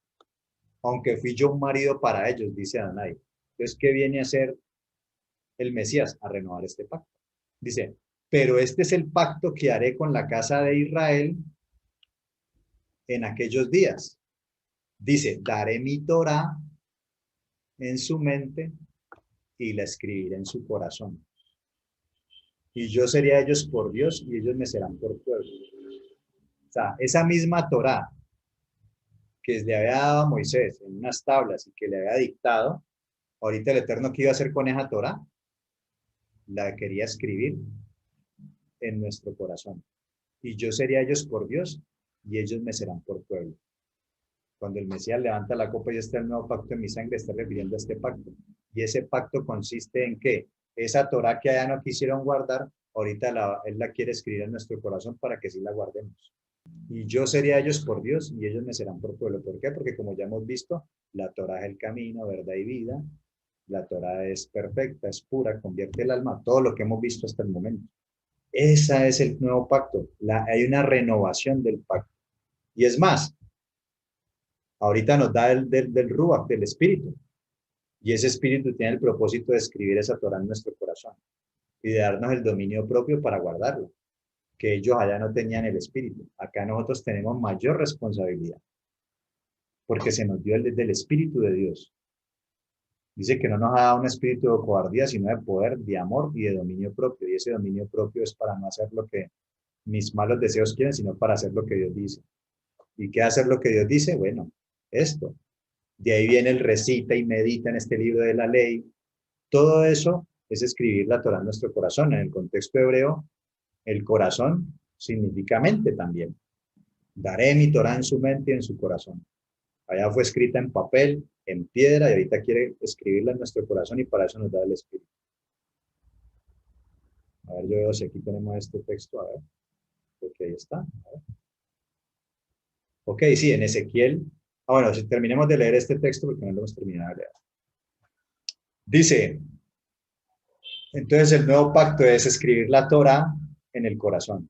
Aunque fui yo un marido para ellos, dice Adonai. Entonces, ¿qué viene a hacer el Mesías? A renovar este pacto. Dice, pero este es el pacto que haré con la casa de Israel en aquellos días. Dice, daré mi Torah en su mente y la escribiré en su corazón. Y yo seré a ellos por Dios y ellos me serán por pueblo. O sea, esa misma Torah que le había dado a Moisés en unas tablas y que le había dictado, ahorita el Eterno, ¿qué iba a hacer con esa Torah? La quería escribir en nuestro corazón. Y yo seré a ellos por Dios y ellos me serán por pueblo. Cuando el Mesías levanta la copa y está el nuevo pacto en mi sangre, está refiriendo a este pacto. Y ese pacto consiste en que esa Torah que allá no quisieron guardar, ahorita Él la quiere escribir en nuestro corazón para que sí la guardemos. Y yo seré a ellos por Dios y ellos me serán por pueblo. ¿Por qué? Porque como ya hemos visto, la Torah es el camino, verdad y vida. La Torah es perfecta, es pura, convierte el alma, todo lo que hemos visto hasta el momento. Ese es el nuevo pacto. Hay una renovación del pacto. Y es más, ahorita nos da del Ruach, del Espíritu. Y ese Espíritu tiene el propósito de escribir esa Torah en nuestro corazón y de darnos el dominio propio para guardarlo, que ellos allá no tenían el Espíritu. Acá nosotros tenemos mayor responsabilidad, porque se nos dio del Espíritu de Dios. Dice que no nos ha dado un espíritu de cobardía, sino de poder, de amor y de dominio propio. Y ese dominio propio es para no hacer lo que mis malos deseos quieren, sino para hacer lo que Dios dice. ¿Y qué hacer lo que Dios dice? Bueno, esto. De ahí viene el recita y medita en este libro de la ley. Todo eso es escribir la Torah en nuestro corazón. En el contexto hebreo, el corazón significa mente también. Daré mi Torah en su mente y en su corazón. Allá fue escrita en papel, en piedra, y ahorita quiere escribirla en nuestro corazón y para eso nos da el Espíritu. A ver, yo veo si aquí tenemos este texto, a ver, porque ahí está. A ver. Ok, sí, en Ezequiel. Bueno, si terminemos de leer este texto porque no lo hemos terminado de leer. Dice, entonces el nuevo pacto es escribir la Torah en el corazón.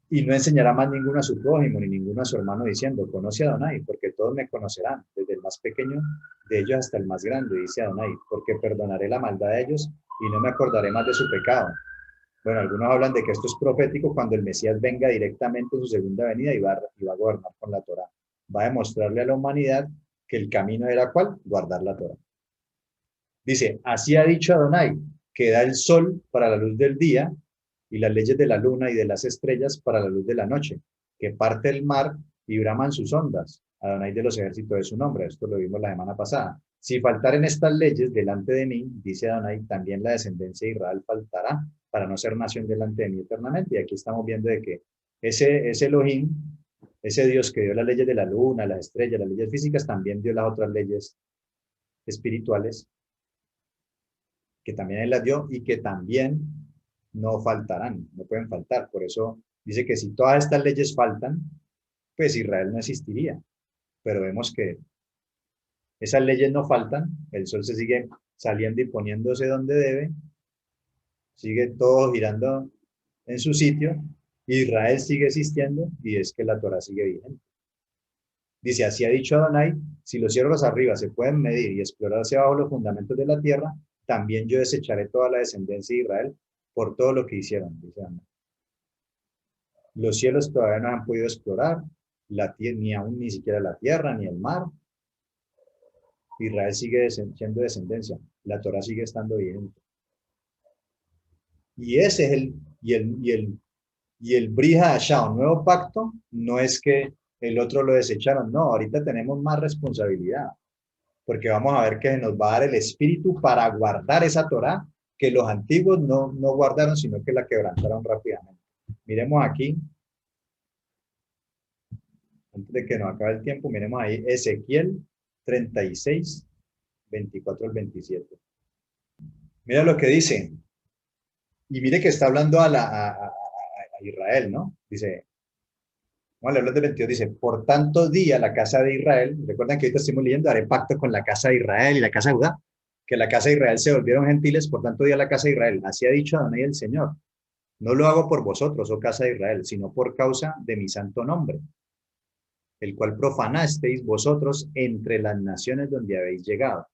Y no enseñará más ninguno a su prójimo ni ninguno a su hermano diciendo, conoce a Adonai, porque todos me conocerán, desde el más pequeño de ellos hasta el más grande, dice Adonai, porque perdonaré la maldad de ellos y no me acordaré más de su pecado. Bueno, algunos hablan de que esto es profético cuando el Mesías venga directamente en su segunda venida y va a gobernar con la Torah. Va a demostrarle a la humanidad que el camino era ¿cuál? Guardar la Torah. Dice, así ha dicho Adonai, que da el sol para la luz del día y las leyes de la luna y de las estrellas para la luz de la noche, que parte el mar y braman sus ondas. Adonai de los ejércitos es su nombre. Esto lo vimos la semana pasada. Si faltaren estas leyes delante de mí, dice Adonai, también la descendencia de Israel faltará para no ser nación delante de mí eternamente. Y aquí estamos viendo de que ese Elohim, ese Dios que dio las leyes de la luna, las estrellas, las leyes físicas, también dio las otras leyes espirituales, que también Él las dio y que también no faltarán, no pueden faltar. Por eso dice que si todas estas leyes faltan, pues Israel no existiría. Pero vemos que esas leyes no faltan, el sol se sigue saliendo y poniéndose donde debe, sigue todo girando en su sitio, Israel sigue existiendo y es que la Torah sigue vigente. Dice, así ha dicho Adonai, si los cielos arriba se pueden medir y explorar hacia abajo los fundamentos de la tierra, también yo desecharé toda la descendencia de Israel por todo lo que hicieron, dice Adonai. Los cielos todavía no han podido explorar, ni aún ni siquiera la tierra, ni el mar. Israel sigue siendo descendencia, la Torah sigue estando vigente. Y ese es el Brit Hadashah, un nuevo pacto, no es que el otro lo desecharon, no, ahorita tenemos más responsabilidad, porque vamos a ver que nos va a dar el Espíritu para guardar esa Torah que los antiguos no guardaron, sino que la quebrantaron rápidamente. Miremos aquí Antes de que nos acabe el tiempo, miremos ahí Ezequiel 36, 24 al 27. Mira lo que dice. Y mire que está hablando a Israel, ¿no? Dice, vamos a leerlo del 22, dice, por tanto día la casa de Israel, recuerdan que ahorita estamos leyendo, haré pacto con la casa de Israel y la casa de Judá, que la casa de Israel se volvieron gentiles, por tanto día la casa de Israel. Así ha dicho Adonai el Señor. No lo hago por vosotros, oh casa de Israel, sino por causa de mi santo nombre, el cual profanasteis vosotros entre las naciones donde habéis llegado.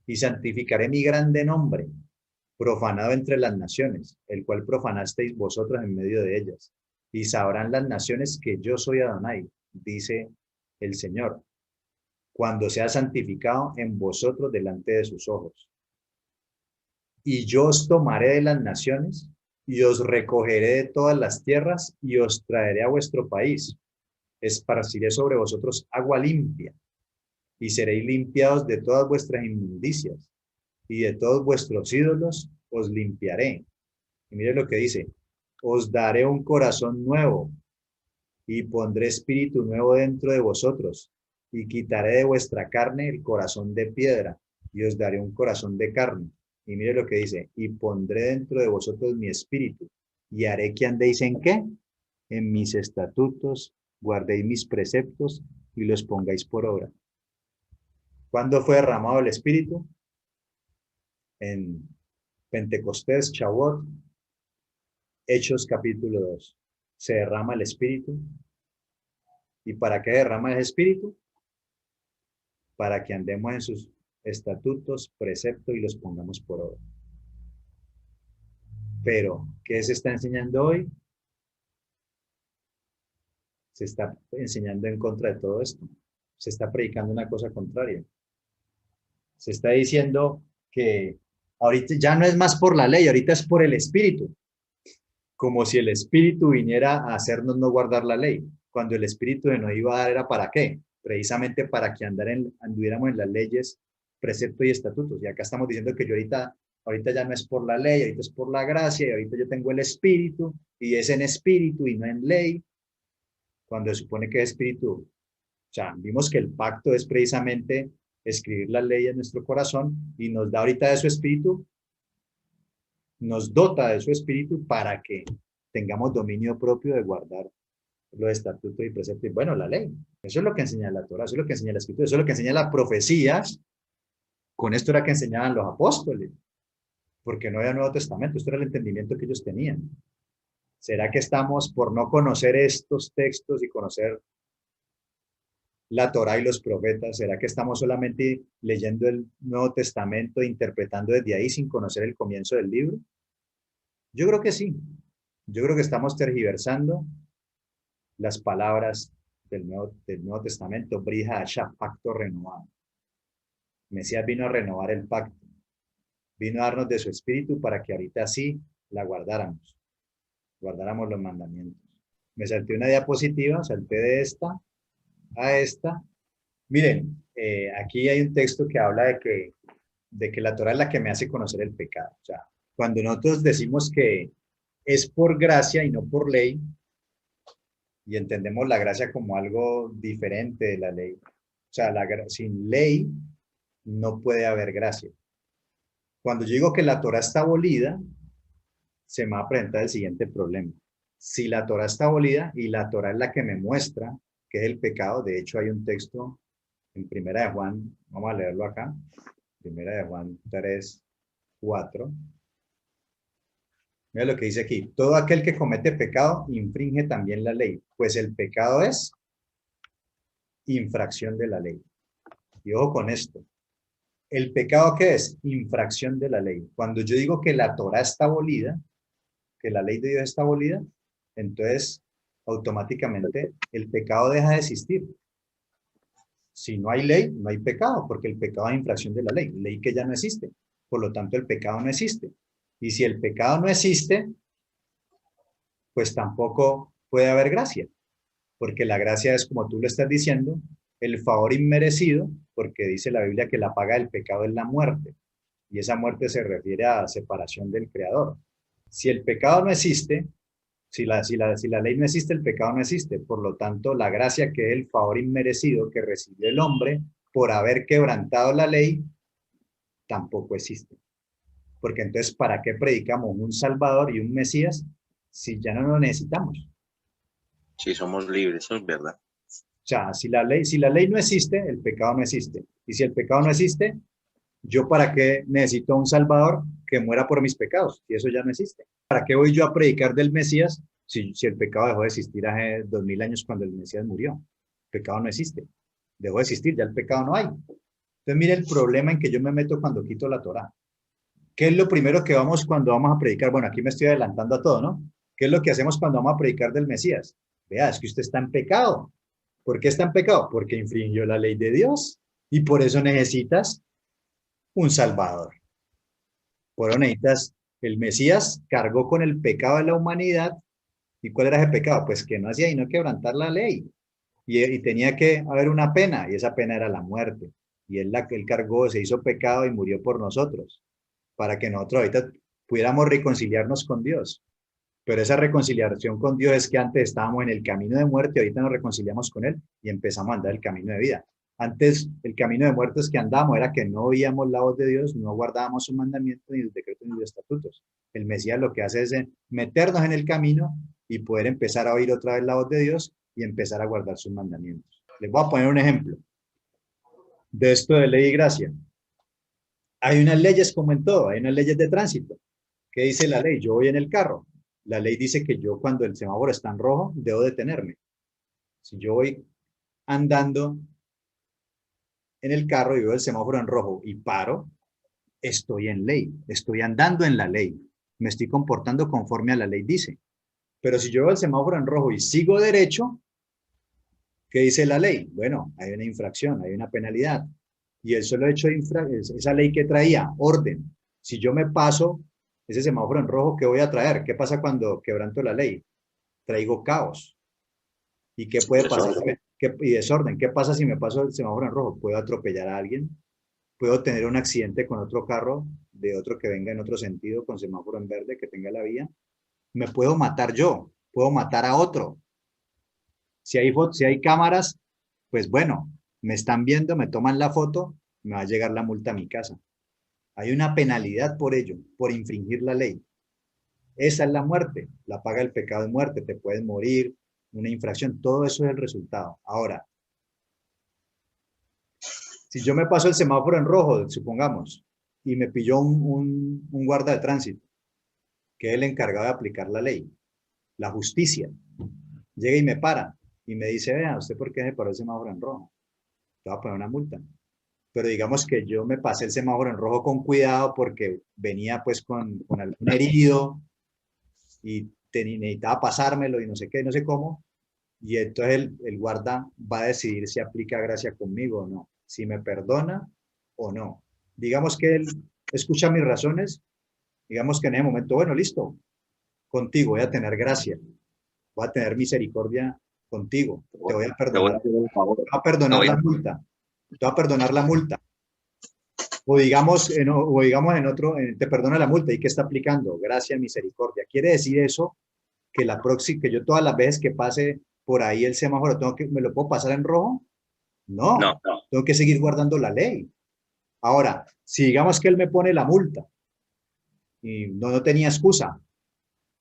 Y santificaré mi grande nombre, profanado entre las naciones, el cual profanasteis vosotros en medio de ellas. Y sabrán las naciones que yo soy Adonai, dice el Señor, cuando sea santificado en vosotros delante de sus ojos. Y yo os tomaré de las naciones, y os recogeré de todas las tierras, y os traeré a vuestro país. Esparciré sobre vosotros agua limpia, y seréis limpiados de todas vuestras inmundicias, y de todos vuestros ídolos os limpiaré. Y mire lo que dice, os daré un corazón nuevo, y pondré espíritu nuevo dentro de vosotros, y quitaré de vuestra carne el corazón de piedra, y os daré un corazón de carne. Y mire lo que dice, y pondré dentro de vosotros mi espíritu, y haré que andéis ¿en qué? En mis estatutos, guardéis mis preceptos, y los pongáis por obra. ¿Cuándo fue derramado el espíritu? En Pentecostés, Shavuot, Hechos capítulo 2. Se derrama el espíritu. ¿Y para qué derrama el espíritu? Para que andemos en sus estatutos, preceptos y los pongamos por obra. Pero, ¿qué se está enseñando hoy? Se está enseñando en contra de todo esto. Se está predicando una cosa contraria. Se está diciendo que ahorita ya no es más por la ley, ahorita es por el espíritu. Como si el espíritu viniera a hacernos no guardar la ley. Cuando el espíritu nos iba a dar era ¿para qué? Precisamente para que anduviéramos en las leyes, preceptos y estatutos. Y acá estamos diciendo que yo ahorita ya no es por la ley, ahorita es por la gracia, y ahorita yo tengo el espíritu, y es en espíritu y no en ley, cuando se supone que es espíritu. O sea, vimos que el pacto es precisamente escribir la ley en nuestro corazón y nos da ahorita de su espíritu, nos dota de su espíritu para que tengamos dominio propio de guardar los estatutos y preceptos. Bueno, la ley. Eso es lo que enseña la Torah, eso es lo que enseña la Escritura, eso es lo que enseña las profecías. Con esto era que enseñaban los apóstoles, porque no había Nuevo Testamento, esto era el entendimiento que ellos tenían. ¿Será que estamos por no conocer estos textos y conocer la Torá y los profetas? ¿Será que estamos solamente leyendo el Nuevo Testamento e interpretando desde ahí sin conocer el comienzo del libro? Yo creo que sí. Yo creo que estamos tergiversando las palabras del Nuevo Testamento, Brija Hasha, pacto renovado. Mesías vino a renovar el pacto, vino a darnos de su espíritu para que ahorita sí la guardáramos los mandamientos. Me salté una diapositiva, salté de esta a esta. Miren, aquí hay un texto que habla de que la Torah es la que me hace conocer el pecado. O sea, cuando nosotros decimos que es por gracia y no por ley, y entendemos la gracia como algo diferente de la ley. O sea, sin ley no puede haber gracia. Cuando yo digo que la Torah está abolida, se me va a presentar el siguiente problema. Si la Torah está abolida y la Torah es la que me muestra que es el pecado, de hecho hay un texto en Primera de Juan, vamos a leerlo acá, Primera de Juan 3, 4. Mira lo que dice aquí, todo aquel que comete pecado infringe también la ley, pues el pecado es infracción de la ley. Y ojo con esto, ¿el pecado qué es? Infracción de la ley. Cuando yo digo que la Torah está abolida, que la ley de Dios está abolida, entonces automáticamente el pecado deja de existir. Si no hay ley, no hay pecado, porque el pecado es infracción de la ley que ya no existe. Por lo tanto, el pecado no existe. Y si el pecado no existe, pues tampoco puede haber gracia, porque la gracia es, como tú lo estás diciendo, el favor inmerecido, porque dice la Biblia que la paga del pecado es la muerte, y esa muerte se refiere a separación del Creador. Si el pecado no existe, Si la ley no existe, el pecado no existe. Por lo tanto, la gracia, que es el favor inmerecido que recibió el hombre por haber quebrantado la ley, tampoco existe. Porque entonces, ¿para qué predicamos un Salvador y un Mesías si ya no lo necesitamos? Sí, somos libres, eso es verdad. O sea, si la ley no existe, el pecado no existe. Y si el pecado no existe, ¿yo para qué necesito un Salvador que muera por mis pecados? Y eso ya no existe. ¿Para qué voy yo a predicar del Mesías si el pecado dejó de existir hace 2000 años cuando el Mesías murió? El pecado no existe. Dejó de existir, ya el pecado no hay. Entonces, mire el problema en que yo me meto cuando quito la Torá. ¿Qué es lo primero que vamos cuando vamos a predicar? Bueno, aquí me estoy adelantando a todo, ¿no? ¿Qué es lo que hacemos cuando vamos a predicar del Mesías? Vea, es que usted está en pecado. ¿Por qué está en pecado? Porque infringió la ley de Dios y por eso necesitas un Salvador. Por eso necesitas, el Mesías cargó con el pecado de la humanidad. ¿Y cuál era ese pecado? Pues que no hacía y no quebrantar la ley. Y tenía que haber una pena, y esa pena era la muerte. Y él cargó, se hizo pecado y murió por nosotros, para que nosotros ahorita pudiéramos reconciliarnos con Dios. Pero esa reconciliación con Dios es que antes estábamos en el camino de muerte, ahorita nos reconciliamos con Él y empezamos a andar el camino de vida. Antes, el camino de muerte es que andábamos, era que no oíamos la voz de Dios, no guardábamos sus mandamientos, ni sus decretos, ni sus estatutos. El Mesías lo que hace es meternos en el camino y poder empezar a oír otra vez la voz de Dios y empezar a guardar sus mandamientos. Les voy a poner un ejemplo de esto de ley y gracia. Hay unas leyes como en todo, hay unas leyes de tránsito. ¿Qué dice la ley? Yo voy en el carro. La ley dice que yo, cuando el semáforo está en rojo, debo detenerme. Si yo voy andando en el carro y veo el semáforo en rojo y paro, estoy en ley, estoy andando en la ley, me estoy comportando conforme a la ley dice. Pero si yo veo el semáforo en rojo y sigo derecho, ¿qué dice la ley? Bueno, hay una infracción, hay una penalidad. Y el solo hecho de esa ley que traía, orden. Si yo me paso ese semáforo en rojo, ¿qué voy a traer? ¿Qué pasa cuando quebranto la ley? Traigo caos. ¿Y qué puede pasar? Y desorden. ¿Qué pasa si me paso el semáforo en rojo? ¿Puedo atropellar a alguien? ¿Puedo tener un accidente con otro carro de otro que venga en otro sentido con semáforo en verde que tenga la vía? ¿Me puedo matar yo? ¿Puedo matar a otro? Si hay cámaras, pues bueno, me están viendo, me toman la foto, me va a llegar la multa a mi casa. Hay una penalidad por ello, por infringir la ley. Esa es la muerte, la paga el pecado de muerte, te puedes morir, una infracción, todo eso es el resultado. Ahora, si yo me paso el semáforo en rojo, supongamos, y me pilló un guarda de tránsito, que es el encargado de aplicar la ley, la justicia, llega y me para y me dice, vea, ¿usted por qué se paró el semáforo en rojo? Te va a poner una multa. Pero digamos que yo me pasé el semáforo en rojo con cuidado porque venía pues con algún herido y necesitaba pasármelo y no sé qué, no sé cómo. Y entonces el guarda va a decidir si aplica gracia conmigo o no, si me perdona o no. Digamos que él escucha mis razones, digamos que en ese momento, bueno, listo, contigo voy a tener gracia, voy a tener misericordia contigo, te voy a Te voy perdonar, a hacer un favor. te voy a perdonar la multa, te voy a perdonar la multa. O digamos en otro, te perdona la multa. ¿Y qué está aplicando? Gracia, misericordia. ¿Quiere decir eso que que yo todas las veces que pase por ahí el semáforo, me lo puedo pasar en rojo? No, No, tengo que seguir guardando la ley. Ahora, si digamos que él me pone la multa y no tenía excusa,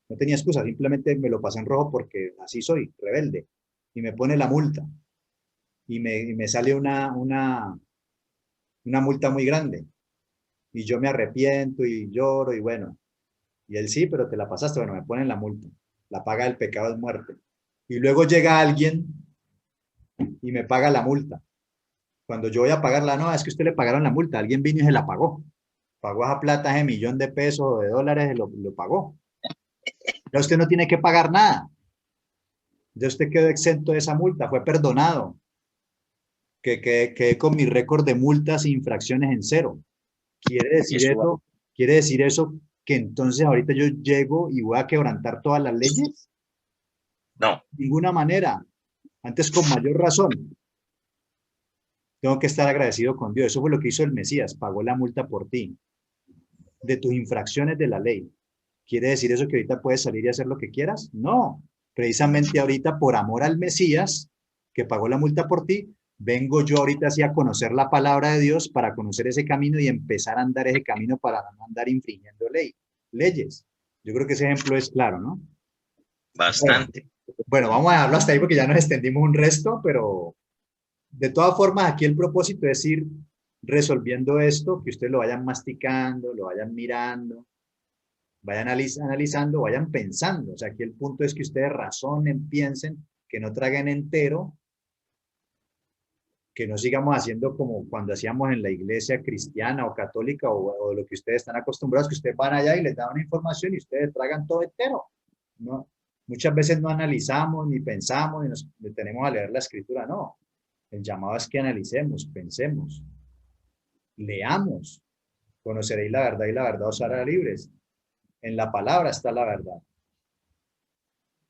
no tenía excusa, simplemente me lo pasé en rojo porque así soy, rebelde, y me pone la multa y me sale una multa muy grande y yo me arrepiento y lloro y bueno, y él sí, pero te la pasaste, bueno, me ponen la multa, la paga del pecado es muerte. Y luego llega alguien y me paga la multa. Cuando yo voy a pagarla, no, es que usted le pagaron la multa, alguien vino y se la pagó. Pagó esa plata, ese millón de pesos o de dólares, lo pagó. Ya usted no tiene que pagar nada. Ya usted quedó exento de esa multa, fue perdonado. Que quedé con mi récord de multas e infracciones en cero. Quiere y decir eso va. eso, quiere decir eso que entonces ahorita yo llego y voy a quebrantar todas las leyes. No, De ninguna manera. Antes, con mayor razón, tengo que estar agradecido con Dios. Eso fue lo que hizo el Mesías, pagó la multa por ti, de tus infracciones de la ley. ¿Quiere decir eso que ahorita puedes salir y hacer lo que quieras? No, precisamente ahorita por amor al Mesías, que pagó la multa por ti, vengo yo ahorita así a conocer la palabra de Dios para conocer ese camino y empezar a andar ese camino para no andar infringiendo leyes. Yo creo que ese ejemplo es claro, ¿no? Bueno, Bastante. bueno, vamos a dejarlo hasta ahí porque ya nos extendimos un resto, pero de todas formas aquí el propósito es ir resolviendo esto, que ustedes lo vayan masticando, lo vayan mirando, vayan analizando, vayan pensando. O sea, aquí el punto es que ustedes razonen, piensen, que no traguen entero, que no sigamos haciendo como cuando hacíamos en la iglesia cristiana o católica o lo que ustedes están acostumbrados, que ustedes van allá y les dan una información y ustedes tragan todo entero. ¿No? Muchas veces no analizamos ni pensamos ni nos detenemos a leer la escritura, no. El llamado es que analicemos, pensemos, leamos, conoceréis la verdad y la verdad os hará libres. En la palabra está la verdad. O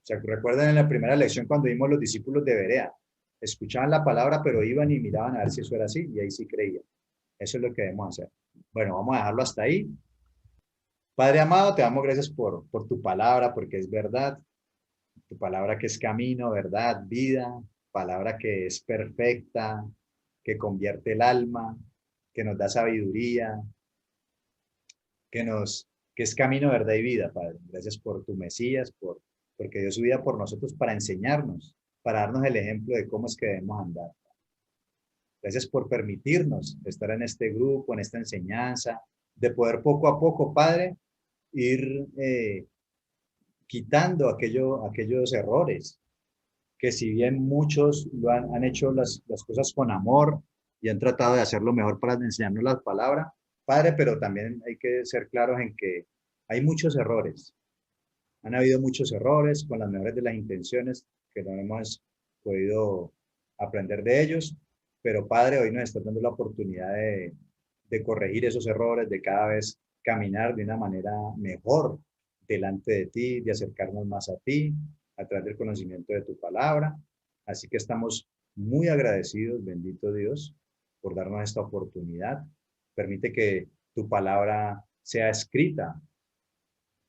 sea, recuerden en la primera lección cuando vimos los discípulos de Berea, escuchaban la palabra, pero iban y miraban a ver si eso era así, y ahí sí creían. Eso es lo que debemos hacer. Bueno, vamos a dejarlo hasta ahí. Padre amado, te damos gracias por tu palabra, porque es verdad. Tu palabra que es camino, verdad, vida. Palabra que es perfecta, que convierte el alma, que nos da sabiduría, que es camino, verdad y vida, Padre. Gracias por tu Mesías, porque dio su vida por nosotros para enseñarnos, para darnos el ejemplo de cómo es que debemos andar. Gracias por permitirnos estar en este grupo, en esta enseñanza, de poder poco a poco, Padre, ir quitando aquellos errores, que si bien muchos han hecho las cosas con amor y han tratado de hacerlo mejor para enseñarnos las palabras, Padre, pero también hay que ser claros en que hay muchos errores. Han habido muchos errores con las mejores de las intenciones que no hemos podido aprender de ellos, pero Padre, hoy nos está dando la oportunidad de corregir esos errores, de cada vez caminar de una manera mejor delante de ti, de acercarnos más a ti, a través del conocimiento de tu palabra. Así que estamos muy agradecidos, bendito Dios, por darnos esta oportunidad. Permite que tu palabra sea escrita.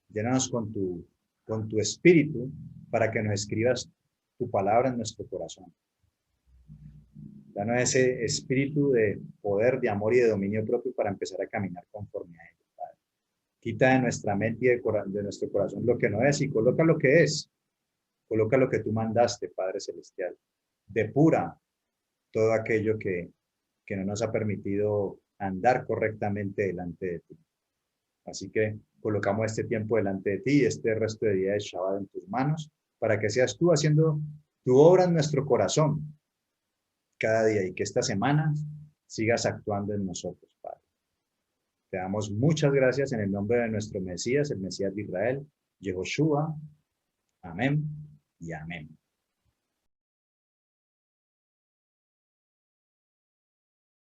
Llénanos con tu espíritu para que nos escribas tu palabra en nuestro corazón. Danos ese espíritu de poder, de amor y de dominio propio para empezar a caminar conforme a ello, Padre. Quita de nuestra mente y de nuestro corazón lo que no es y coloca lo que es. Coloca lo que tú mandaste, Padre Celestial. Depura todo aquello que no nos ha permitido andar correctamente delante de ti. Así que colocamos este tiempo delante de ti y este resto de día de Shabbat en tus manos para que seas tú haciendo tu obra en nuestro corazón cada día y que esta semana sigas actuando en nosotros, Padre. Te damos muchas gracias en el nombre de nuestro Mesías, el Mesías de Israel, Yehoshua. Amén y amén.